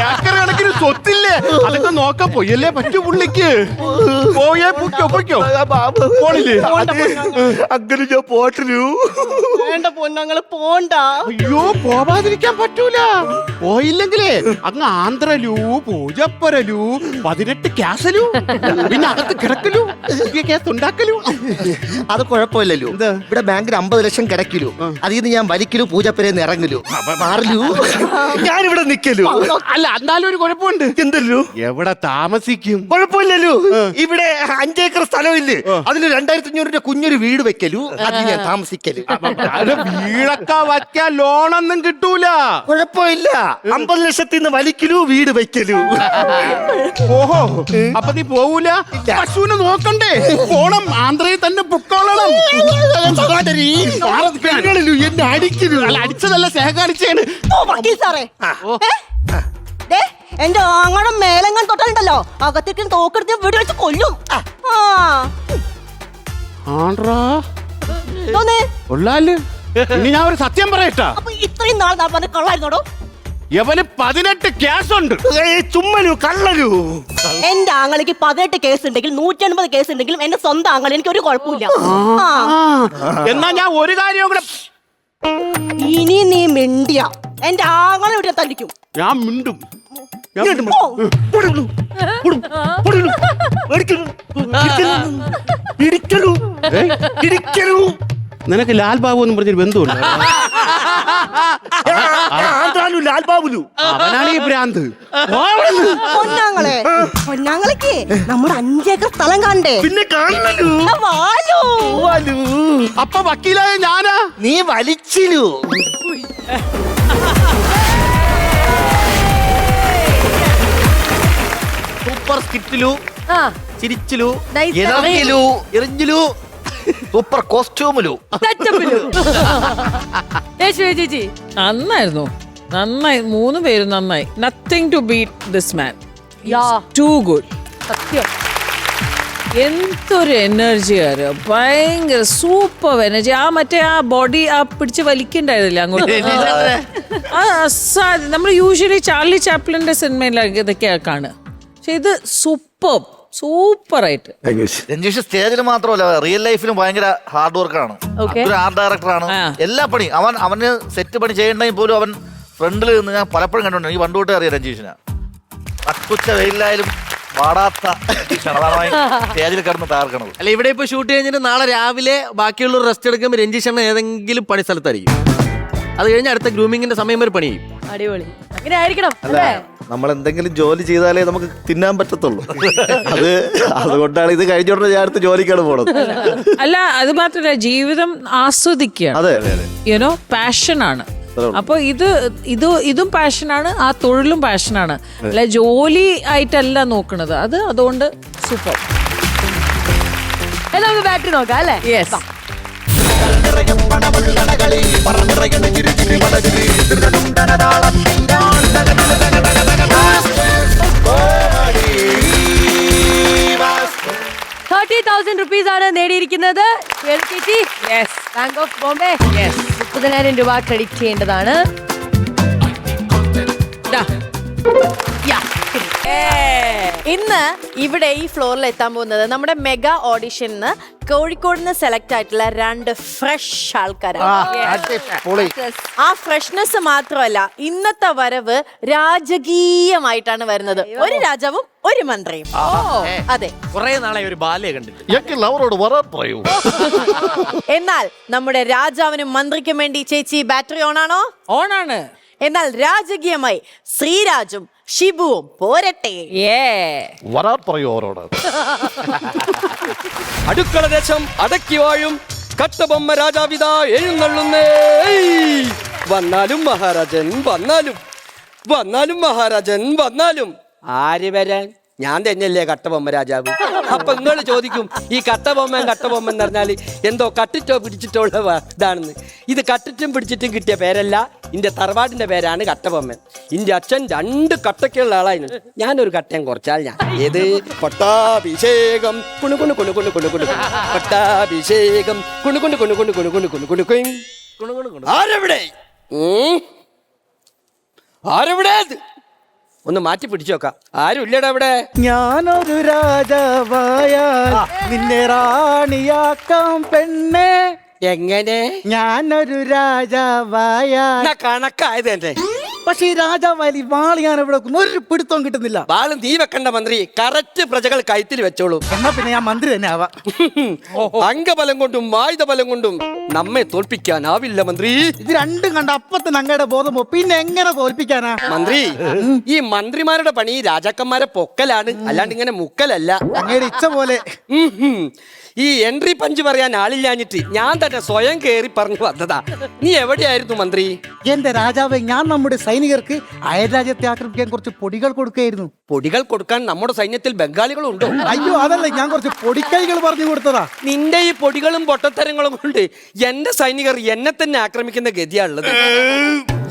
ഏക്കർ കണക്കിന് സ്വത്തില്ലേ? അതൊക്കെ നോക്കാൻ പോയല്ലേ പറ്റൂ പുള്ളിക്ക്. പോയേ പൊയ്ക്കോ പോണില്ലേ? അങ്ങനെ ഞാൻ പോട്ടു. വേണ്ട പൊന്നങ്ങള് പോണ്ട. അയ്യോ പോവാതിരിക്കാൻ പറ്റൂല. പോയില്ലെങ്കിലേ അങ്ങ് ആന്ധ്രലു പൂജപ്പരലു 18 ക്യാസലു പിന്നെ അകത്ത് കിടക്കലു പുതിയ കേസ് ഉണ്ടാക്കലു. അത് കുഴപ്പമില്ലല്ലോ. ഇവിടെ ബാങ്കിൽ 50 ലക്ഷം കിടക്കലു. അതിൽ നിന്ന് ഞാൻ വലിക്കലു പൂജപ്പരന്ന് ഇറങ്ങലു മാറലു. ഞാനിവിടെ നിക്കലു. അല്ല എന്നാലും ഒരു കുഴപ്പമുണ്ട്. എന്തല്ലോ? എവിടെ താമസിക്കും? കുഴപ്പമില്ലല്ലോ. ഇവിടെ 5 ഏക്കർ സ്ഥലമില്ലേ, അതിൽ 2500 കുഞ്ഞൊരു വീട് വെക്കലു. അതിൽ ഞാൻ താമസിക്കല്. വീടൊക്കെ വയ്ക്കാൻ ലോണൊന്നും കിട്ടൂല. കുഴപ്പമില്ല. 50 ലക്ഷത്തിൽ നിന്ന് വലിക്കലു വീട് വെക്കലു. ഓഹോ അപ്പൊ നീ പോവൂല? പശുവിനെ നോക്കണ്ടേ? പോണം. ആന്ധ്രയിൽ തന്നെ പൊക്കോളണം. സഹോദരി എന്നെ അടിക്കലു. അല്ല അടിച്ചതല്ല സ്നേഹം കാണിച്ചാണ്. വക്കീൽ സാറേ, എന്റെ ആങ്ങളുടെ മേലെങ്ങാൻ തൊട്ടുണ്ടല്ലോ അകത്തേക്ക് തോക്കെടുത്ത് വീട് വെച്ച് കൊല്ലും. ഇനി ഞാൻ ഒരു സത്യം പറയട്ടാ. അപ്പൊ ഇത്രയും നാൾ ഞാൻ പറഞ്ഞ കള്ളായിരുന്നോടോ? യവന് 18 കേസുണ്ട്. ചുമ്മലു കള്ളലു. എന്റെ ആങ്ങളിക്ക് 18 കേസ് ഉണ്ടെങ്കിൽ 180 കേസ് ഉണ്ടെങ്കിലും എന്റെ സ്വന്തം ആങ്ങളി എനിക്ക് ഒരു കുഴപ്പമില്ല. എന്നാ ഞാൻ ഒരു കാര്യം കൂടെ. ഇനി നീ മിണ്ടിയ എന്റെ ആങ്ങളെ ഇവിടെ തല്ലിക്കും. ഞാൻ മിണ്ടും. നിനക്ക് ലാൽ ബാബു എന്നും പറഞ്ഞൊരു ബന്ധുണ്ട്. ലാൽ ബാബുലു അവനാണ് ഈ ഭ്രാന്ത്. പൊന്നാങ്ങളേക്ക് നമ്മുടെ 5 ഏക്കർ സ്ഥലം കാണണ്ടേ? പിന്നെ കാണലു. അപ്പൊ വക്കീലായ ഞാനാ? നീ വലിച്ചിലു. Super സ്കിറ്റിലു, ചിരിച്ചിലു, എറിഞ്ഞിലു, എറിഞ്ഞിലു, super കോസ്റ്റ്യൂമിലു. ചേച്ചി നന്നായിരുന്നു. നന്നായി. 3 പേരും നന്നായി. Nothing to beat this man. Too good. സത്യം. എന്തൊരു എനർജി ആര്. ഭയങ്കര സൂപ്പർ എനർജി. മറ്റേ ബോഡി പിടിച്ച് വലിക്കണ്ടായിരുന്നില്ല അങ്ങോട്ട്. നമ്മൾ യൂഷ്വലി ചാർലി ചാപ്ലിന്റെ സിനിമയിലൊക്കെ ഇതൊക്കെയാ കാണുക. പക്ഷെ ഇത് സൂപ്പറായിട്ട്. രഞ്ജീഷ് സ്റ്റേജിൽ മാത്രമല്ല റിയൽ ലൈഫിലും ഭയങ്കര ഹാർഡ് വർക്കാണ്. ഒരു ആർട്ട് ഡയറക്ടറാണ്. എല്ലാ പണി അവന് സെറ്റ് പണി ചെയ്യണമെങ്കിൽ പോലും അവൻ ഫ്രണ്ടിൽ നിന്ന് ഞാൻ പലപ്പോഴും കണ്ടിട്ടുണ്ട്. ഈ പണ്ട് തൊട്ടേ അറിയാം രഞ്ജീഷിനെ. നട്ടുച്ച വെയിലായാലും പാടാത്ത സ്റ്റേജിൽ കിടന്ന് തകർക്കണത്. അല്ല ഇവിടെ ഇപ്പൊ ഷൂട്ട് കഴിഞ്ഞിട്ട് നാളെ രാവിലെ ബാക്കിയുള്ള റെസ്റ്റ് എടുക്കുമ്പോൾ രഞ്ജീഷ് അണ്ണ ഏതെങ്കിലും പണി സ്ഥലത്തായിരിക്കും. അത് കഴിഞ്ഞ് അടുത്ത ഗ്രൂമിങ്ങിന്റെ സമയം വരെ പണി ചെയ്യും. അടിപൊളി. അങ്ങനെ ആയിരിക്കണം അല്ലേ? നമ്മൾ എന്തെങ്കിലും ജോലി ചെയ്താലേ നമുക്ക് തിന്നാൻ പറ്റത്തുള്ളൂ. അതുകൊണ്ടാണ് ഇത് കഴിഞ്ഞോണ്ട് ഞാൻ അടുത്ത് ജോലിക്കാണ് പോണത്. അല്ല അത് മാത്രല്ല, ജീവിതം ആസ്വദിക്കുകയാണ്. അതെ യുനോ പാഷനാണ്. അപ്പൊ ഇതും പാഷനാണ്, ആ തൊഴിലും പാഷനാണ്. അല്ല ജോലി ആയിട്ടല്ല നോക്കണത്. അതുകൊണ്ട് സൂപ്പർ. നമുക്ക് ബാറ്ററി നോക്കാം അല്ലേ? യെസ്. ₹30,000 ആണ് നേടിയിരിക്കുന്നത്. ബാങ്ക് ഓഫ് ബോംബെ 30,000 രൂപ ക്രെഡിറ്റ് ചെയ്യേണ്ടതാണ്. ഇന്ന് ഇവിടെ ഈ ഫ്ലോറിൽ എത്താൻ പോകുന്നത് നമ്മുടെ മെഗാ ഓഡിഷന് കോഴിക്കോട് നിന്ന് സെലക്ട് ആയിട്ടുള്ള 2 ഫ്രഷ് ആൾക്കാരാണ്. ആ ഫ്രഷ്നെസ് മാത്രമല്ല, ഇന്നത്തെ വരവ് രാജകീയമായിട്ടാണ് വരുന്നത്. ഒരു രാജാവും ഒരു മന്ത്രിയും. അതെ, കുറെ നാളെ ഒരു ബാലയെ കണ്ടിട്ട്. എന്നാൽ നമ്മുടെ രാജാവിനും മന്ത്രിക്കും വേണ്ടി ചേച്ചി ബാറ്ററി ഓണാണോ? ഓണാണ്. എന്നാൽ രാജകീയമായി ശ്രീരാജും ഷിബുവും പോരട്ടെ. വരാൻ പറയൂ അവരോട്. അടുക്കള ദേശം അടക്കി വാഴും കട്ടബൊമ്മ രാജാവിതാ എഴുന്നള്ളുന്നേ. വന്നാലും മഹാരാജൻ വന്നാലും, വന്നാലും മഹാരാജൻ വന്നാലും. ആര് വരാൻ? ഞാൻ തന്നെയല്ലേ കട്ടബൊമ്മ രാജാവ്. അപ്പൊ നിങ്ങൾ ചോദിക്കും ഈ കട്ടബൊമ്മൻ കട്ടബൊമ്മൻ എന്ന് പറഞ്ഞാൽ എന്തോ കട്ടിട്ടോ പിടിച്ചിട്ടോ ഉള്ള ഇതാണെന്ന്. ഇത് കട്ടിട്ടും പിടിച്ചിട്ടും കിട്ടിയ പേരല്ല, ഇന്റെ തറവാടിന്റെ പേരാണ് കട്ടബൊമ്മൻ. ഇന്റെ അച്ഛൻ 2 കട്ടക്കുള്ള ആളായിരുന്നു. ഞാനൊരു കട്ടയും കുറച്ചാൽ ഞാൻ ഏത് പട്ടാഭിഷേകം കുണുകുണു കുണുകുണു കുണുകുണു പട്ടാഭിഷേകം കുണുകുണു കുണുകുണു കുണുകുണു കുണുകുണു. ആരെവിടെ? ആരെവിടെ? ഒന്ന് മാറ്റി പിടിച്ചു നോക്കാം. ആരും ഇല്ലടാ അവിടെ. ഞാനൊരു രാജാവായാൽ നിന്നെ റാണിയാക്കാം പെണ്ണെ. എങ്ങനെ? ഞാനൊരു രാജാവായാൽ കണക്കായത് എന്റെ. പക്ഷെ ഈ രാജാവായി വാള് ഞാൻ ഇവിടെ ഒരു പിടുത്തവും കിട്ടുന്നില്ല. വാള് നീ വെക്കണ്ട മന്ത്രി, കറക്റ്റ് പ്രജകൾ കഴുത്തിൽ വെച്ചോളൂ. എന്നാ പിന്നെ ഞാൻ മന്ത്രി തന്നെ ആവാം. അംഗബലം കൊണ്ടും ആയുധബലം കൊണ്ടും നമ്മെ തോൽപ്പിക്കാനാവില്ല മന്ത്രി. ഇത് രണ്ടും കണ്ട അപ്പത്തന്നെ അങ്ങയുടെ ബോധമോ, പിന്നെ എങ്ങനെ തോൽപ്പിക്കാനാ മന്ത്രി? ഈ മന്ത്രിമാരുടെ പണി രാജാക്കന്മാരെ പൊക്കലാണ്, അല്ലാണ്ട് ഇങ്ങനെ മുക്കലല്ല. അങ്ങയുടെ ഇച്ഛ പോലെ. ഈ എൻട്രി പഞ്ച് പറയാൻ ആളില്ലാഞ്ഞിട്ട് ഞാൻ തന്നെ സ്വയം കേറി പറഞ്ഞു വന്നതാ. നീ എവിടെയായിരുന്നു മന്ത്രി? എന്റെ രാജാവേ, ഞാൻ നമ്മുടെ സൈനികർക്ക് അയൽരാജ്യത്തെ ആക്രമിക്കാൻ കുറച്ച് പൊടികൾ കൊടുക്കുകയായിരുന്നു. പൊടികൾ കൊടുക്കാൻ നമ്മുടെ സൈന്യത്തിൽ ബംഗാളികളുണ്ടോ? അയ്യോ അതല്ല, ഞാൻ കുറച്ച് പൊടിക്കൈകൾ പറഞ്ഞു കൊടുത്തതാ. നിന്റെ ഈ പൊടികളും പൊട്ടത്തരങ്ങളും കൊണ്ട് എന്റെ സൈനികർ എന്നെ തന്നെ ആക്രമിക്കുന്ന ഗതിയാണുള്ളത്.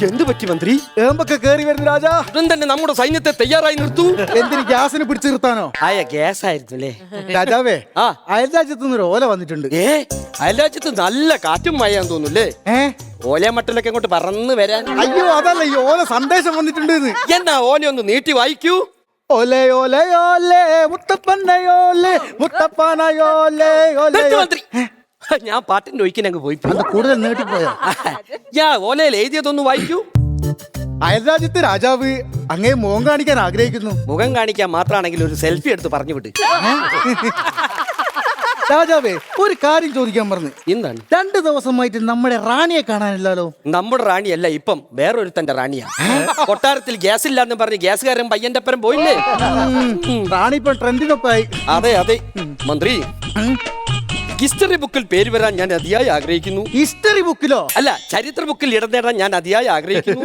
എന്ത് പറ്റി മന്ത്രി? ഏമ്പൊക്കെ കേറി വരുന്നു രാജാ. ഉടൻ തന്നെ നമ്മുടെ സൈന്യത്തെ തയ്യാറായി നിർത്തൂ. എന്തിന്, ഗ്യാസിന് പിടിച്ചു നിർത്താനോ? ആയ ഗ്യാസ് ആയിരുന്നു അല്ലേ രാജാവേ? അയൽരാജ്യത്ത് നിന്ന് ഒരു ഓല വന്നിട്ടുണ്ട്. അയൽരാജ്യത്ത് നല്ല കാറ്റും മഴയാന്ന് തോന്നുന്നല്ലേ? ഓല മട്ടലൊക്കെ അങ്ങോട്ട് പറന്ന് വരാൻ. അയ്യോ അതല്ല, ഈ ഓല സന്ദേശം വന്നിട്ടുണ്ട്. എന്നാ ഓല ഒന്ന് നീട്ടി വായിക്കൂ. ഓലേ ഓലേ ഓലേ മുത്തപ്പനയോലേ മുത്തപ്പനയോലേ ഓലേ. മന്ത്രി, ഞാൻ പാട്ടിന്റെ ഒഴിക്കാൻ അങ്ങ് പോയി. കൂടുതൽ നീട്ടിപ്പോയോ? ഞാൻ ഓലയിൽ എഴുതിയതൊന്ന് വായിക്കൂ. അയൽരാജ്യത്തെ രാജാവ് അങ്ങേ മുഖം കാണിക്കാൻ ആഗ്രഹിക്കുന്നു. മുഖം കാണിക്കാൻ മാത്രമാണെങ്കിൽ ഒരു സെൽഫി എടുത്ത് പറഞ്ഞു വിട്ട്. രാജാവേ, ഒരു കാര്യം ചോദിക്കാൻ പറഞ്ഞു. എന്താണ്? 2 ദിവസമായിട്ട് നമ്മുടെ റാണിയെ കാണാനില്ലല്ലോ. നമ്മുടെ റാണിയല്ല, ഇപ്പം വേറൊരുത്തന്റെ റാണിയാ. കൊട്ടാരത്തിൽ ഗ്യാസ് ഇല്ലാന്ന് പറഞ്ഞ് ഗ്യാസുകാരൻ പയ്യന്റെ പരം പോയില്ലേ? റാണി ഇപ്പൊ ട്രെൻഡിനൊപ്പായി. അതെ അതെ മന്ത്രി, ഹിസ്റ്ററി ബുക്കിൽ പേര് വരാൻ ഞാൻ അതിയായി ആഗ്രഹിക്കുന്നു. ഹിസ്റ്ററി ബുക്കിലോ? അല്ല, ചരിത്ര ബുക്കിൽ ഇടം നേടാൻ ഞാൻ അതിയായി ആഗ്രഹിക്കുന്നു.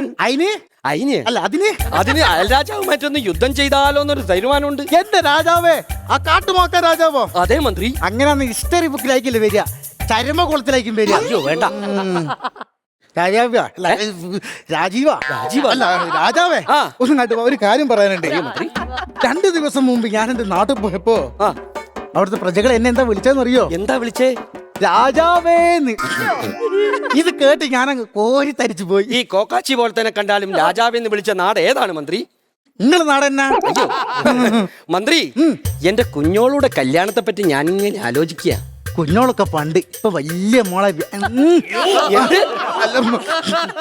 അതിന് അയൽരാജാവുമായിട്ടൊന്ന് യുദ്ധം ചെയ്താലോ എന്നൊരു തീരുമാനമുണ്ട്. എന്റെ രാജാവേ, ആ കാട്ടുമാക്ക രാജാവോ? അതെ മന്ത്രി. അങ്ങനെ ഹിസ്റ്ററി ബുക്കിലായിക്കില്ല വരിക, ചരമകുളത്തിലായിരിക്കും വരിക. അയ്യോ വേണ്ട. രാജാവേ, ഒന്ന് കേട്ടോ, ഒരു കാര്യം പറയാനുണ്ട്. 2 ദിവസം മുമ്പ് ഞാൻ എന്റെ നാട്ടിൽ പോയപ്പോ അവിടുത്തെ പ്രജകൾ എന്നെ എന്താ വിളിച്ചെന്നറിയോ? എന്താ വിളിച്ചേ? രാജാവേന്ന്. ഇത് കേട്ട് ഞാനങ്ങ് കോരി തരിച്ചു പോയി. ഈ കോക്കാച്ചി പോലെ തന്നെ കണ്ടാലും രാജാവെന്ന് വിളിച്ച നാട് ഏതാണ് മന്ത്രി? നിങ്ങളുടെ നാടെന്നാ? അയ്യോ മന്ത്രി, എന്റെ കുഞ്ഞോളുടെ കല്യാണത്തെ പറ്റി ഞാനിങ്ങനെ ആലോചിക്കുക. കുഞ്ഞോളൊക്കെ പണ്ട്, ഇപ്പൊ വലിയ മോളെ.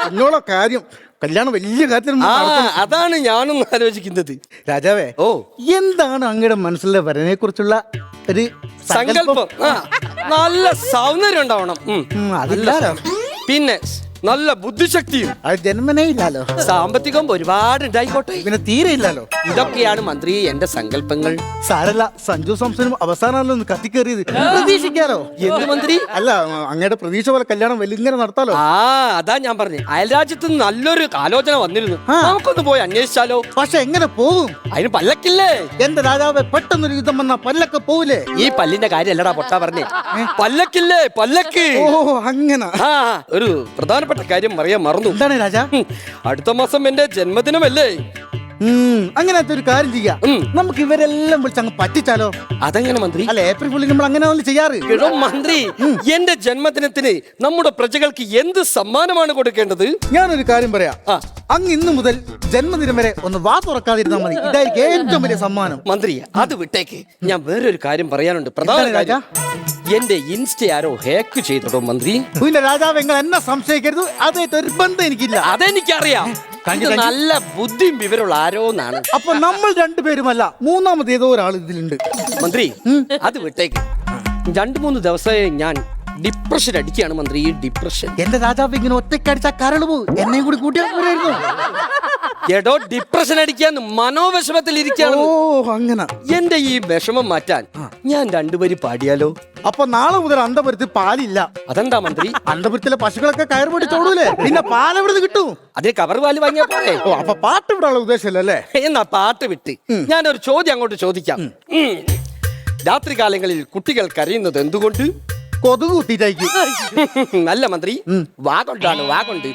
കുഞ്ഞോളെ കാര്യം, കല്യാണം വലിയ കാര്യത്തിൽ. അതാണ് ഞാനും ആലോചിക്കുന്നത്. രാജാവേ, എന്താണ് അങ്ങയുടെ മനസ്സിലെ വരനെ കുറിച്ചുള്ള ഒരു സങ്കല്പം? നല്ല സൗന്ദര്യം ഉണ്ടാവണം, പിന്നെ നല്ല ബുദ്ധിശക്തിയും. അത് ജന്മനേ ഇല്ലല്ലോ. സാമ്പത്തികം ഒരുപാട് ഉണ്ടായിക്കോട്ടെ, പിന്നെ തീരെ ഇല്ലല്ലോ. ഇതൊക്കെയാണ് മന്ത്രി എന്റെ സങ്കല്പങ്ങൾ. സാരല്ല, സഞ്ജു സംസനും അവസാനമല്ലോ ഒന്ന് കത്തിക്കേറിയത്. പ്രതീക്ഷിക്കാലോ. എന്ത് മന്ത്രി? അല്ല, അങ്ങയുടെ പ്രതീക്ഷ പോലെ കല്യാണം വലിങ്ങനെ നടത്താലോ. അതാ ഞാൻ പറഞ്ഞു, അയൽരാജ്യത്ത് നല്ലൊരു ആലോചന വന്നിരുന്നു, നമുക്കൊന്ന് പോയി അന്വേഷിച്ചാലോ? പക്ഷെ എങ്ങനെ പോകും? അതിന് പല്ലക്കില്ലേ? എന്റെ രാജാവെ, പെട്ടെന്നൊരു യുദ്ധം വന്നാ പല്ലൊക്കെ പോകൂലേ? ഈ പല്ലിന്റെ കാര്യം അല്ലടാ പൊട്ടാ പറഞ്ഞേ, പല്ലക്കില്ലേ, പല്ലക്ക്. ഓ അങ്ങനെ. ഒരു പ്രധാനപ്പെട്ട കാര്യം അറിയാൻ മറന്നു. എന്താണ് രാജാ? അടുത്ത മാസം എന്റെ ജന്മദിനമല്ലേ? അങ്ങനത്തെ ഒരു കാര്യം ചെയ്യാം, നമുക്ക് ഇവരെല്ലാം വിളിച്ച് അങ്ങ് പറ്റിച്ചാലോ? അതെങ്ങനെ മന്ത്രി? അല്ല, ഏപ്രിൽ ഫുള്ളിൽ നമ്മൾ അങ്ങനെ ചെയ്യാറ്. മന്ത്രി, എന്റെ ജന്മദിനത്തിന് നമ്മുടെ പ്രജകൾക്ക് എന്ത് സമ്മാനമാണ് കൊടുക്കേണ്ടത്? ഞാനൊരു കാര്യം പറയാം. അങ്ങ് ഇന്ന് മുതൽ ജന്മദിനം വരെ ഒന്ന് വാ തുറക്കാതിരുന്നാൽ മതി. ഇതായിരിക്കും ഏറ്റവും വലിയ സമ്മാനം. മന്ത്രി, അത് വിട്ടേക്ക്. ഞാൻ വേറൊരു കാര്യം പറയാനുണ്ട്, പ്രധാന കാര്യം. എന്റെ ഇൻസ്റ്റ ആരോ ഹാക്ക് ചെയ്തിട്ടോ മന്ത്രി? പിന്നെ രാജാവ്, നിങ്ങൾ എന്നെ സംശയിക്കരുത്, അതായിട്ട് ഒരു ബന്ധം എനിക്കില്ല. അതെനിക്കറിയാം, നല്ല ബുദ്ധിയും വിവരമുള്ള ആരോന്നാണ്. അപ്പൊ നമ്മൾ 2 പേരുമല്ല, മൂന്നാമത് ഏതോ ഒരാൾ ഇതിലുണ്ട്. മന്ത്രി, അത് വിട്ടേക്ക്. 2-3 ദിവസമായി ഞാൻ ഡിപ്രഷൻ അടിക്കുകയാണ് മന്ത്രി, ഈ ഡിപ്രഷൻ. എന്റെ രാജാവ് ഇങ്ങനെ ഒറ്റയ്ക്കടിച്ച കരള് പോകും, എന്നെയും കൂടി കൂട്ടിയാൽ പോരായിരുന്നു. എടോ ഡിപ്രഷൻ അടിക്കാൻ മനോവിഷമത്തിൽ ഇരിക്കുകയാണ്. ഓ അങ്ങനെ. എന്റെ ഈ വിഷമം മാറ്റാൻ ഞാൻ രണ്ടുപേര് പാടിയാലോ? അപ്പൊ നാളെ മുതൽ അന്തപുരത്തിൽ പാലില്ല. അതെന്താ മന്ത്രി? അന്തപുരത്തിലെ പശുക്കളൊക്കെ കയറ് പൊടിച്ചോടൂലേ, പിന്നെ പാലെവിടുന്ന് കിട്ടും? അതേ കവർ പാല് വാങ്ങിയാ പോരെ. ഓ അപ്പൊ പാട്ട് വിടാനുള്ള ഉദ്ദേശമല്ലേ? എന്നാ പാട്ട് വിട്ട് ഞാനൊരു ചോദ്യം അങ്ങോട്ട് ചോദിക്കാം. രാത്രി കാലങ്ങളിൽ കുട്ടികൾ കരയുന്നത് എന്തുകൊണ്ട്? കൊതുക് കുത്തിയിട്ടായിരിക്കും. നല്ല മന്ത്രി, വാഗൊണ്ടാണ്, വാഗൊണ്ട്.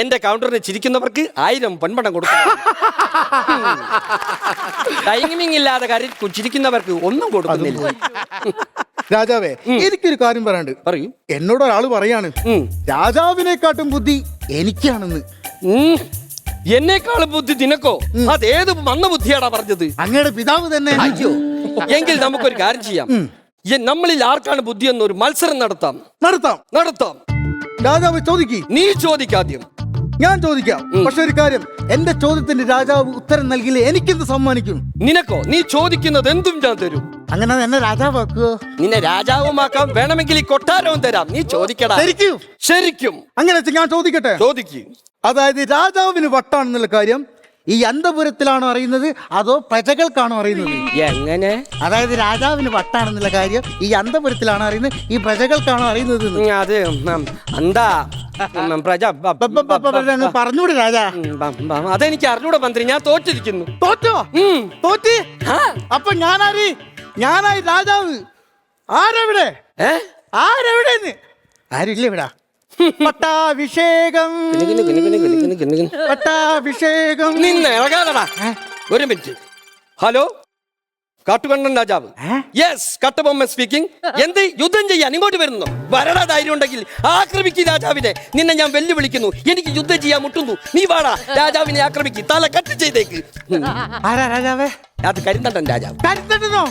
എന്റെ കൗണ്ടറിന് ചിരിക്കുന്നവർക്ക് 1000 പൊൻപണം കൊടുക്കണം. ടൈമിംഗ് ഇല്ലാതെ ചിരിക്കുന്നവർക്ക് ഒന്നും കൊടുക്കുന്നില്ല. രാജാവേ, എനിക്കൊരു കാര്യം പറയാണ്ട്. പറയൂ. എന്നോട് ഒരാള് പറയാണ് രാജാവിനെക്കാട്ടും ബുദ്ധി എനിക്കാണെന്ന്. എന്നെക്കാളും ബുദ്ധി നിനക്കോ? അതേത് മന്ന ബുദ്ധിയാടാ പറഞ്ഞത്? അങ്ങയുടെ പിതാവ് തന്നെ. അയ്യോ, എങ്കിൽ നമുക്കൊരു കാര്യം ചെയ്യാം. നമ്മളിൽ ആർക്കാണ് ബുദ്ധി എന്നൊരു മത്സരം നടത്താം. നടത്താം. രാജാവ് ചോദിക്ക്. നീ ചോദിക്കാദ്യം. ഞാൻ ചോദിക്കാം. പക്ഷെ ഒരു കാര്യം, എന്റെ ചോദ്യത്തിന് രാജാവ് ഉത്തരം നൽകില്ലേ എനിക്കെന്ത് സമ്മാനിക്കും? നിനക്കോ? നീ ചോദിക്കുന്നത് എന്തും ഞാൻ തരും. അങ്ങനെ എന്നെ രാജാവാക്കുവോ? നിന്നെ രാജാവുമാക്കാം, വേണമെങ്കിൽ ഈ കൊട്ടാരവും തരാം. നീ ചോദിക്കടാ. ശരിക്കും അങ്ങനെ ഞാൻ ചോദിക്കട്ടെ? ചോദിക്കും. അതായത് രാജാവിന് വട്ടാണെന്നുള്ള കാര്യം ഈ അന്തപുരത്തിലാണോ അറിയുന്നത് അതോ പ്രജകൾക്കാണോ അറിയുന്നത്? എങ്ങനെ? അതായത് രാജാവിന് വട്ടാണെന്നുള്ള കാര്യം ഈ അന്തപുരത്തിലാണോ അറിയുന്നത് ഈ പ്രജകൾക്കാണോ അറിയുന്നത്? അത് എന്താ പറഞ്ഞൂടെ രാജാ? അതെനിക്ക് അറിഞ്ഞൂടെ മന്ത്രി, ഞാൻ തോറ്റിരിക്കുന്നു. തോറ്റോ? തോറ്റി? അപ്പൊ ഞാനായി രാജാവ്. ആരെവിടെ? ആരെവിടെന്ന്? ആരില്ല ഇവിടെ. പട്ടാഭിഷേകം, പട്ടാഭിഷേകം. നിന്നെ ഇളകാതടാ. ഒരു മിനിറ്റ്. ഹലോ, കാട്ടുകണ്ണൻ രാജാവ്. Yes, Kattabomma speaking. എന്ത് യുദ്ധം ചെയ്യാൻ ഇങ്ങോട്ട് വരുന്നു? വരടാ, ധൈര്യം ഉണ്ടെങ്കിൽ ആക്രമിക്ക് രാജാവിനെ. നിന്നെ ഞാൻ വെല്ലുവിളിക്കുന്നു. എനിക്ക് യുദ്ധം ചെയ്യാൻ മുട്ടുന്നു. നീ വാടാ, രാജാവിനെ ആക്രമിക്ക്. തല കട്ട് ചെയ്തേക്ക്. ആരാ രാജാവേ? അത് കരിന്തണ്ടൻ രാജാവ്. കരിന്തണ്ടനോ?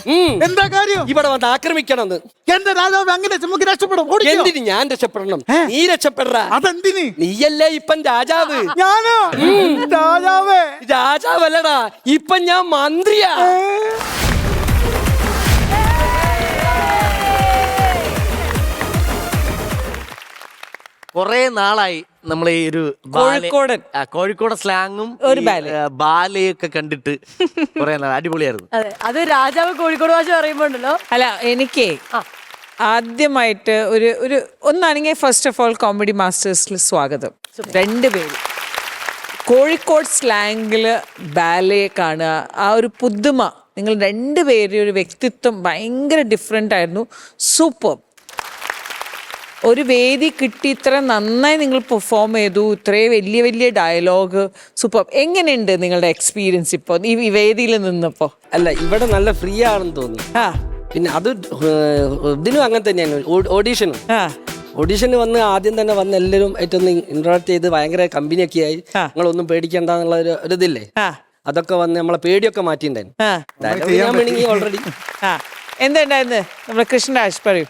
എന്താ കാര്യം? ഇവിടെ വന്ന് ആക്രമിക്കണമെന്ന്. എന്റെ രാജാവ് അങ്ങനെ നമുക്ക് രക്ഷപ്പെടും. എന്തിന് ഞാൻ രക്ഷപ്പെടണം? നീ രക്ഷപ്പെടാ. അതെന്തിന്? നീയല്ലേ ഇപ്പം രാജാവ്. ഞാനോ? രാജാവേ? രാജാവല്ലടാ, ഇപ്പം ഞാൻ മന്ത്രിയാ. കൊറേ നാളായി നമ്മൾ ഈ ഒരു കോഴിക്കോട് സ്ലാങ്ങും ഒരു ബാലയൊക്കെ കണ്ടിട്ട് കൊറേ നാൾ അടിപൊളിയായിരുന്നു. അതെ, അത് രാജാവ് കോഴിക്കോട് ഭാഷ പറയുമ്പോ ഉണ്ടല്ലോ. അല്ല, എനിക്ക് ആദ്യമായിട്ട് ഒന്നാണെങ്കിൽ ഫസ്റ്റ് ഓഫ് ഓൾ കോമഡി മാസ്റ്റേഴ്സിൽ സ്വാഗതം. 2 പേര് കോഴിക്കോട് സ്ലാങ്ങിൽ ബാലെ കാണുക, ആ ഒരു പുതുമ. നിങ്ങൾ 2 പേരും ഒരു വ്യക്തിത്വം ഭയങ്കര ഡിഫറെൻ്റ് ആയിരുന്നു. സൂപ്പർ. ഒരു വേദി കിട്ടി, ഇത്ര നന്നായി നിങ്ങൾ പെർഫോം ചെയ്തു, ഇത്രയും വലിയ വലിയ ഡയലോഗ്. സൂപ്പർ. എങ്ങനെയുണ്ട് നിങ്ങളുടെ എക്സ്പീരിയൻസ് ഇപ്പോൾ ഈ വേദിയിൽ നിന്നപ്പോൾ? അല്ല, ഇവിടെ നല്ല ഫ്രീ ആണെന്ന് തോന്നി. പിന്നെ അത് ഇതിനും അങ്ങനെ തന്നെയാണ്. ഓഡീഷന് വന്ന് ആദ്യം തന്നെ വന്ന് എല്ലാവരും ഏറ്റവും ഇന്ററാക്ട് ചെയ്ത് ഭയങ്കര കമ്പനിയൊക്കെ ആയി. നിങ്ങളൊന്നും പേടിക്കണ്ട എന്നുള്ള ഒരു ഇതില്ലേ, അതൊക്കെ വന്ന് നമ്മളെ പേടിയൊക്കെ മാറ്റിണ്ടായിരുന്നു. ഓൾറെഡി എന്തുണ്ടായിരുന്നു? നമ്മുടെ കൃഷ്ണരാജ് പറയൂ.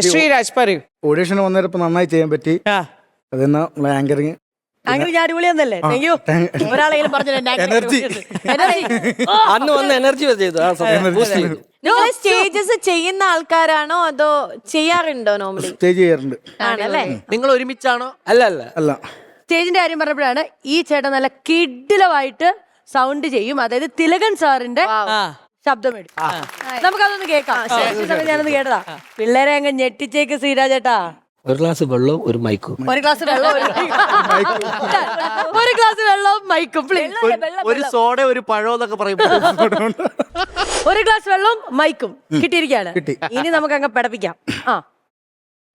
ശ്രീരാജ് പറയൂ. ഓഡീഷന് വന്നപ്പോ നന്നായി ചെയ്യാൻ പറ്റി. അതെന്നാ ആങ്കറിങ് അങ്ങനെ അടിപൊളിയാന്നല്ലേ? Thank you. ഒരാളെങ്കിലും പറഞ്ഞു എനർജി അന്ന് വന്ന് എനർജി ചെയ്തു. സ്റ്റേജസ് ചെയ്യുന്ന ആൾക്കാരാണോ അതോ ചെയ്യാറുണ്ടോ? നോർമലി സ്റ്റേജ് ചെയ്യാറുണ്ട്. ആണല്ലേ? നിങ്ങൾ ഒരുമിച്ചാണോ? അല്ല. സ്റ്റേജിന്റെ കാര്യം പറഞ്ഞപ്പോഴാണ് ഈ ചേട്ടൻ നല്ല കിഡിലമായിട്ട് സൗണ്ട് ചെയ്യും. അതായത് തിലകൻ സാറിന്റെ ശബ്ദം എടുക്കും. നമുക്കതൊന്ന് കേൾക്കാം. ഞാനൊന്ന് കേട്ടതാ. പിള്ളേരെ അങ്ങ് ഞെട്ടിച്ചേക്ക് ശ്രീരാജേട്ടാ. ഒരു ഗ്ലാസ് വെള്ളവും ഒരു മൈക്കും. ഒരു ഗ്ലാസ് വെള്ളവും ഒരു ഗ്ലാസ് വെള്ളവും മൈക്കും. ഒരു സോഡ ഒരു പഴം എന്നൊക്കെ പറയുമ്പോൾ ഒരു ഗ്ലാസ് വെള്ളവും മൈക്കും കിട്ടിയിരിക്കുകയാണ്. ഇനി നമുക്ക് അങ്ങ് പഠിപ്പിക്കാം.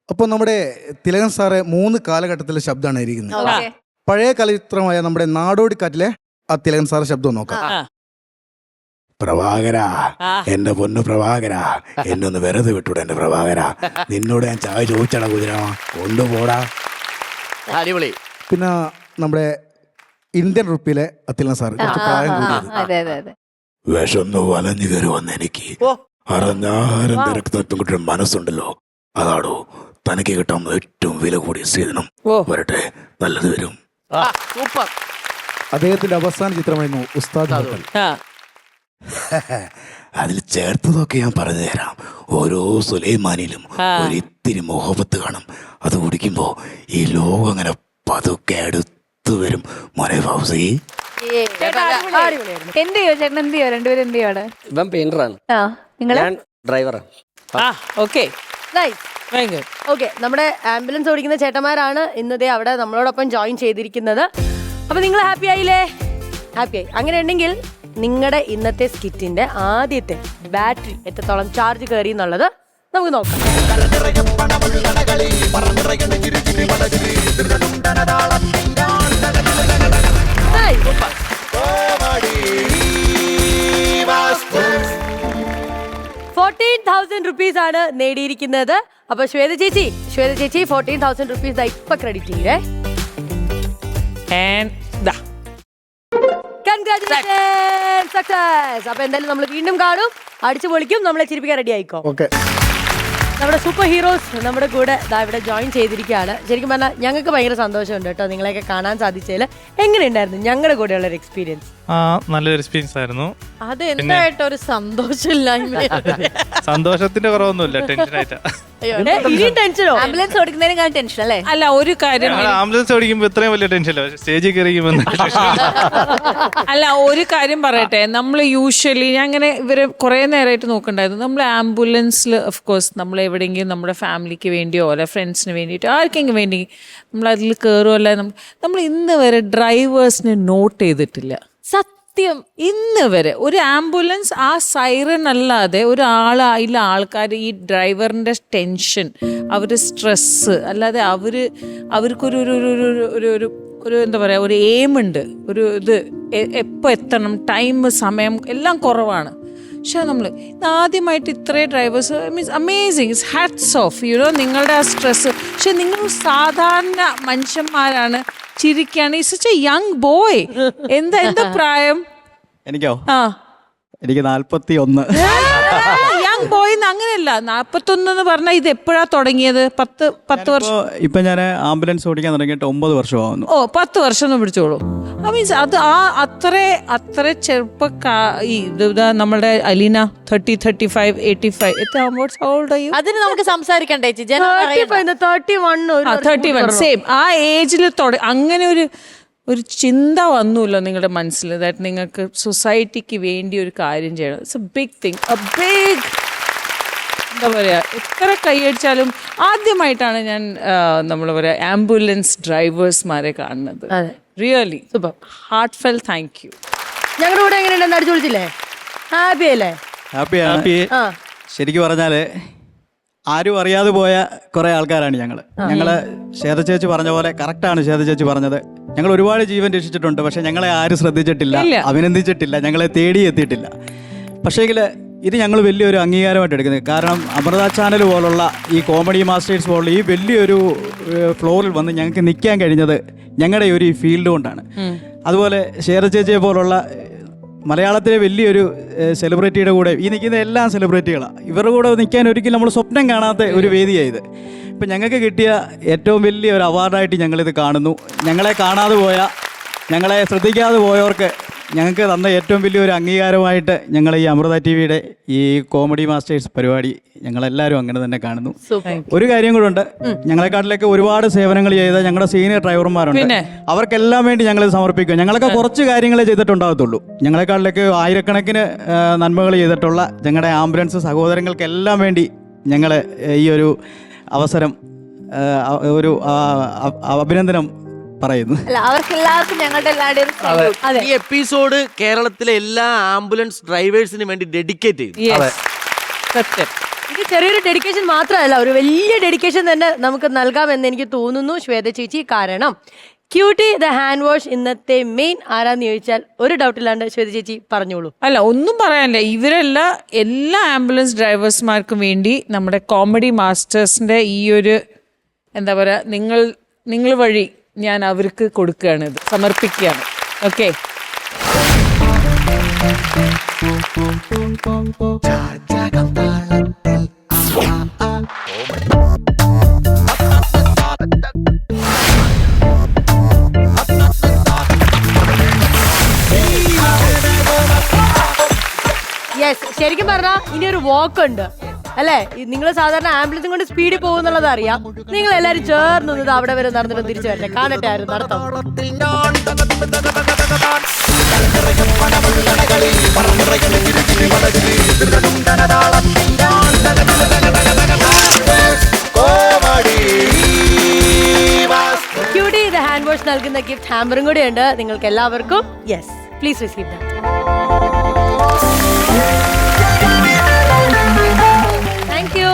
അപ്പൊ നമ്മുടെ തിലകൻ സാറ് 3 കാലഘട്ടത്തിലെ ശബ്ദമാണ് ഇരിക്കുന്നത്. പഴയ ചലച്ചിത്രമായ നമ്മുടെ നാടോടിക്കാറ്റിലെ ആ തിലകൻ സാറ് ശബ്ദം നോക്കാം. പ്രഭാകര, എന്റെ പൊന്നു പ്രഭാകര, എന്നൊന്ന് വെറുതെ വിട്ടൂടെ എന്റെ പ്രഭാകര. നിന്നോട് ഞാൻ ചായ ചോദിച്ചാടാ കുതിര, കൊണ്ടുപോടാ. അടിപൊളി. പിന്നെ നമ്മുടെ ഇന്ത്യൻ റുപ്പിയിലെ തിലകൻ സാറ് കുറച്ച് പ്രായം കൂടിയത്. വിഷന്ന് വലഞ്ഞു കയറി വന്ന എനിക്ക് അറിഞ്ഞാഹാരം തിരക്കുന്ന മനസ്സുണ്ടല്ലോ, അതാടോ തനിക്ക് കിട്ടാൻ ഏറ്റവും വില കൂടിയ സീതനം. വരട്ടെ, നല്ലത് വരും. സൂപ്പർ. അദ്ദേഹത്തിന്റെ അവസാന ചിത്രമായിരുന്നു ഉസ്താദ് ഹോട്ടൽ. അതിൽ ചേർത്തതൊക്കെ ഞാൻ പറഞ്ഞു തരാം. ഓരോ സുലൈമാനിലും ഒരിത്തിരി മുഹബത്ത് കാണും. അത് കുടിക്കുമ്പോ ഈ ലോകം അങ്ങനെ പതുക്കെ അടുത്ത് വരും. മോനെ ഫൗസി, എന്ത് ചെയ്യോ ചേട്ടൻ? എന്ത് ചെയ്യോ? രണ്ടുപേരും എന്ത് ചെയ്യോടെ? ഇവൻ പെയിന്ററാണ്, ആ നിങ്ങള് ഞാൻ ഡ്രൈവറാണ്. ഓക്കെ ഓക്കെ, നമ്മുടെ ആംബുലൻസ് ഓടിക്കുന്ന ചേട്ടന്മാരാണ് ഇന്നത്തെ അവിടെ നമ്മളോടൊപ്പം ജോയിൻ ചെയ്തിരിക്കുന്നത്. അപ്പൊ നിങ്ങൾ ഹാപ്പി ആയില്ലേ? ഹാപ്പി ആയി. അങ്ങനെ ഉണ്ടെങ്കിൽ നിങ്ങളുടെ ഇന്നത്തെ സ്കിറ്റിന്റെ ആദ്യത്തെ ബാറ്ററി എത്രത്തോളം ചാർജ് കയറി എന്നുള്ളത് നമുക്ക് നോക്കാം. ₹14,000 ആണ് നേടിയിരിക്കുന്നത്. അപ്പൊ ശ്വേത ചേച്ചി 14,000 ഇപ്പൊ ക്രെഡിറ്റ് ചെയ്യേ. Congratulations, success. അപ്പൊ എന്തായാലും നമ്മൾ വീണ്ടും കാണും, അടിച്ചു പൊളിക്കും, നമ്മളെ ചിരിപ്പിക്കാൻ റെഡി ആയിക്കോ. നമ്മുടെ സൂപ്പർ ഹീറോസ് നമ്മുടെ കൂടെ ഇവിടെ ജോയിൻ ചെയ്തിരിക്കുകയാണ്. ശരിക്കും പറഞ്ഞാൽ ഞങ്ങൾക്ക് ഭയങ്കര സന്തോഷമുണ്ട് കേട്ടോ നിങ്ങളെയൊക്കെ കാണാൻ സാധിച്ചതിൽ. എങ്ങനെയുണ്ടായിരുന്നു ഞങ്ങളുടെ കൂടെയുള്ള ഒരു എക്സ്പീരിയൻസ്? നല്ലൊരു എക്സ്പീരിയൻസ് ആയിരുന്നു. അത് എന്തായിട്ടൊരു സന്തോഷമില്ലായ്മ. സന്തോഷത്തിന്റെ കുറവൊന്നുമില്ല, ടെൻഷനായിട്ടാ. ടെൻഷനോ? ആംബുലൻസ് ഓടിക്കുന്നതിനേക്കാൾ ടെൻഷൻ അല്ലേ? അല്ല, ഒരു കാര്യം, ആംബുലൻസ് ഓടിക്കുമ്പോ ഇത്രയും വലിയ ടെൻഷനല്ലോ, സ്റ്റേജിൽ കയറിക്കുമ്പോ. അല്ല, ഒരു കാര്യം പറയട്ടെ, നമ്മൾ യൂഷ്വലി ഞാൻ അങ്ങനെ ഇവരെ കുറെ നേരമായിട്ട് നോക്കണ്ടായിരുന്നു. നമ്മൾ ആംബുലൻസിൽ ഓഫ് കോഴ്സ് നമ്മൾ എവിടെയെങ്കിലും നമ്മുടെ ഫാമിലിക്ക് വേണ്ടിയോ അല്ലെ ഫ്രണ്ട്സിന് വേണ്ടിയിട്ടോ ആർക്കെങ്കിലും വേണ്ടി നമ്മൾ അതിൽ കയറുമല്ല. നമ്മൾ ഇന്ന് വരെ ഡ്രൈവേഴ്സിനെ നോട്ട് ചെയ്തിട്ടില്ല. സത്യം, ഇന്ന് വരെ ഒരു ആംബുലൻസ് ആ സൈറൻ അല്ലാതെ അതിൽ ആൾക്കാർ ഈ ഡ്രൈവറിൻ്റെ ടെൻഷൻ, അവർ സ്ട്രെസ്സ്, അല്ലാതെ അവർക്കൊരു ഒരു എന്താ പറയുക, ഒരു എയിമുണ്ട്, ഒരു ഇത് എപ്പോൾ എത്തണം, ടൈം, സമയം എല്ലാം കുറവാണ്. പക്ഷേ നമ്മൾ ആദ്യമായിട്ട് ഇത്രയും drivers means amazing, it's hats off നിങ്ങളുടെ ആ സ്ട്രെസ്സ്. പക്ഷെ നിങ്ങൾ സാധാരണ മനുഷ്യന്മാരാണ്, ചിരിക്കാണ്. ഈ സച്ച് എ യങ് ബോയ്. എന്താ പ്രായം? എനിക്കോ? എനിക്ക് 41. യങ് ബോയ് അങ്ങനെയല്ല, 41 എന്ന് പറഞ്ഞാൽ ഇത് എപ്പോഴാ തുടങ്ങിയത്? 10 വർഷം. ഇപ്പൊ ഞാൻ ആംബുലൻസ് ഓടിക്കാൻ തുടങ്ങിയിട്ട് 9 വർഷമാകുന്നു. 10 വർഷം എന്ന് പിടിച്ചോളൂ. മീൻസ് അത് അത്ര നമ്മുടെ അലീന 30, 35, 85 അതിന് നമുക്ക് സംസാരിക്കണ്ടേ? 31 സെയിം ആ ഏജിൽ അങ്ങനെ ഒരു ചിന്ത വന്നുല്ലോ നിങ്ങളുടെ മനസ്സിൽ, ദാറ്റ് നിങ്ങൾക്ക് സൊസൈറ്റിക്ക് വേണ്ടി ഒരു കാര്യം ചെയ്യണം. It's a big thing, a big, എന്താ പറയുക, എത്ര കൈയടിച്ചാലും. ആദ്യമായിട്ടാണ് ഞാൻ നമ്മൾ പറയുക ആംബുലൻസ് ഡ്രൈവേഴ്സ്മാരെ കാണുന്നത്. Really super, heartfelt thank you. ഞങ്ങളുടെ കൂടെ എങ്ങനെയുണ്ടെന്ന് അടിച്ചു വിളിച്ചില്ലേ? ഹാപ്പി അല്ലേ? ഹാപ്പി. ശരിക്കും പറഞ്ഞാല് ആരും അറിയാതെ പോയ കുറെ ആൾക്കാരാണ് ഞങ്ങള്. ശ്വേത ചേച്ചി പറഞ്ഞ പോലെ കറക്റ്റാണ് ശ്വേത ചേച്ചി പറഞ്ഞത്. ഞങ്ങൾ ഒരുപാട് ജീവൻ രക്ഷിച്ചിട്ടുണ്ട്, പക്ഷെ ഞങ്ങളെ ആരും ശ്രദ്ധിച്ചിട്ടില്ല, അഭിനന്ദിച്ചിട്ടില്ല, ഞങ്ങളെ തേടി എത്തിയിട്ടില്ല. പക്ഷേങ്കിൽ ഇത് ഞങ്ങൾ വലിയൊരു അംഗീകാരമായിട്ട് എടുക്കുന്നത്. കാരണം അമൃത ചാനൽ പോലുള്ള ഈ കോമഡി മാസ്റ്റേഴ്സ് പോലുള്ള ഈ വലിയൊരു ഫ്ലോറിൽ വന്ന് ഞങ്ങൾക്ക് നിൽക്കാൻ കഴിഞ്ഞത് ഞങ്ങളുടെ ഒരു ഫീൽഡ് കൊണ്ടാണ്. അതുപോലെ ശ്വേത ചേച്ചിയെ പോലുള്ള മലയാളത്തിലെ വലിയൊരു സെലിബ്രിറ്റിയുടെ കൂടെ ഈ നിൽക്കുന്ന എല്ലാ സെലിബ്രിറ്റികളാണ്. ഇവരുടെ കൂടെ നിൽക്കാൻ ഒരിക്കലും നമ്മൾ സ്വപ്നം കാണാത്ത ഒരു വേദിയായത്. ഇപ്പം ഞങ്ങൾക്ക് കിട്ടിയ ഏറ്റവും വലിയ ഒരു അവാർഡായിട്ട് ഞങ്ങളിത് കാണുന്നു. ഞങ്ങളെ കാണാതെ പോയ, ഞങ്ങളെ ശ്രദ്ധിക്കാതെ പോയവർക്ക് ഞങ്ങൾക്ക് തന്ന ഏറ്റവും വലിയൊരു അംഗീകാരമായിട്ട് ഞങ്ങൾ ഈ അമൃത TV-യുടെ ഈ കോമഡി മാസ്റ്റേഴ്സ് പരിപാടി ഞങ്ങളെല്ലാവരും അങ്ങനെ തന്നെ കാണുന്നു. ഒരു കാര്യം കൂടെ ഉണ്ട്, ഞങ്ങളെക്കാട്ടിലേക്ക് ഒരുപാട് സേവനങ്ങൾ ചെയ്ത ഞങ്ങളുടെ സീനിയർ ഡ്രൈവർമാരുണ്ട്. അവർക്കെല്ലാം വേണ്ടി ഞങ്ങളിത് സമർപ്പിക്കും. ഞങ്ങളൊക്കെ കുറച്ച് കാര്യങ്ങളെ ചെയ്തിട്ടുണ്ടാകത്തുള്ളൂ. ഞങ്ങളെക്കാട്ടിലേക്ക് ആയിരക്കണക്കിന് നന്മകൾ ചെയ്തിട്ടുള്ള ഞങ്ങളുടെ ആംബുലൻസ് സഹോദരങ്ങൾക്കെല്ലാം വേണ്ടി ഞങ്ങൾ ഈ ഒരു അവസരം ഒരു അഭിനന്ദനം പറയുന്നു. ഈ എപ്പിസോഡ് കേരളത്തിലെ എല്ലാ ആംബുലൻസ് ഡ്രൈവേഴ്സിന് വേണ്ടി ഡെഡിക്കേറ്റ് ചെയ്തു. ഇത് ചെറിയൊരു ഡെഡിക്കേഷൻ മാത്രമല്ല, ഒരു വലിയ ഡെഡിക്കേഷൻ തന്നെ നമുക്ക് നൽകാമെന്ന് എനിക്ക് തോന്നുന്നു ശ്വേത ചേച്ചി. കാരണം ക്യൂട്ടി ദ ഹാൻഡ് വാഷ് ഇന്നത്തെ മെയിൻ ആരാന്ന് ചോദിച്ചാൽ ഒരു ഡൗട്ടില്ലാണ്ട് ശ്വേത ചേച്ചി പറഞ്ഞോളൂ. അല്ല, ഒന്നും പറയാനില്ല. എല്ലാ ആംബുലൻസ് ഡ്രൈവേഴ്സ്മാർക്കും വേണ്ടി നമ്മുടെ കോമഡി മാസ്റ്റേഴ്സിന്റെ ഈ ഒരു എന്താ പറയുക, നിങ്ങൾ വഴി ഞാൻ അവർക്ക് കൊടുക്കുകയാണ്, ഇത് സമർപ്പിക്കുകയാണ്. ഓക്കെ, യെസ്, ശരിക്കും പറഞ്ഞാ ഇനി ഒരു വാക്ക് ഉണ്ട് അല്ലേ? നിങ്ങൾ സാധാരണ ആംബുലൻസും കൊണ്ട് സ്പീഡിൽ പോകുന്നുള്ളത് അറിയാം. നിങ്ങൾ എല്ലാരും ചേർന്ന് നിന്നത് അവിടെ വരെ നടന്നിട്ട് തിരിച്ചു വരട്ടെ, കാണട്ടെ ആരും നടത്താം. ക്യൂട്ടി ദ ഹാൻഡ് വാഷ് നൽകുന്ന ഗിഫ്റ്റ് ഹാമ്പറും കൂടി ഉണ്ട് നിങ്ങൾക്ക് എല്ലാവർക്കും. Yes, please receive that. Thank you.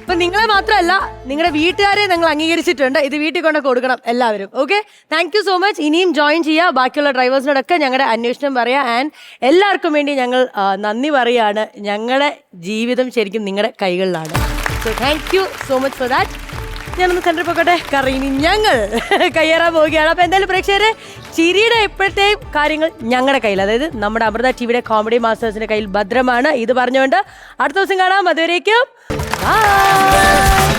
അപ്പൊ നിങ്ങളെ മാത്രമല്ല നിങ്ങളുടെ വീട്ടുകാരെ ഞങ്ങൾ അംഗീകരിച്ചിട്ടുണ്ട്. ഇത് വീട്ടിൽ കൊണ്ട് കൊടുക്കണം എല്ലാവരും. Okay, thank you so much. ഇനിയും ജോയിൻ ചെയ്യുക. ബാക്കിയുള്ള ഡ്രൈവേഴ്സിനോടൊക്കെ ഞങ്ങളുടെ അന്വേഷണം പറയാം. ആൻഡ് എല്ലാവർക്കും വേണ്ടി ഞങ്ങൾ നന്ദി പറയാണ്. ഞങ്ങളുടെ ജീവിതം ശരിക്കും നിങ്ങളുടെ കൈകളിലാണ്. So thank you so much for that. ഞാനൊന്ന് സെൻറ്ററിൽ പോകട്ടെ, കാരണം ഇനി ഞങ്ങൾ കയ്യേറാൻ പോവുകയാണ്. അപ്പോൾ എന്തായാലും പ്രേക്ഷകരെ, ചിരിയുടെ എപ്പോഴത്തെയും കാര്യങ്ങൾ ഞങ്ങളുടെ കയ്യിൽ, അതായത് നമ്മുടെ അമൃത ടിവിയുടെ കോമഡി മാസ്റ്റേഴ്സിന്റെ കയ്യിൽ ഭദ്രമാണ്. ഇത് പറഞ്ഞുകൊണ്ട് അടുത്ത ദിവസം കാണാം. അതുവരേക്കും ബൈ.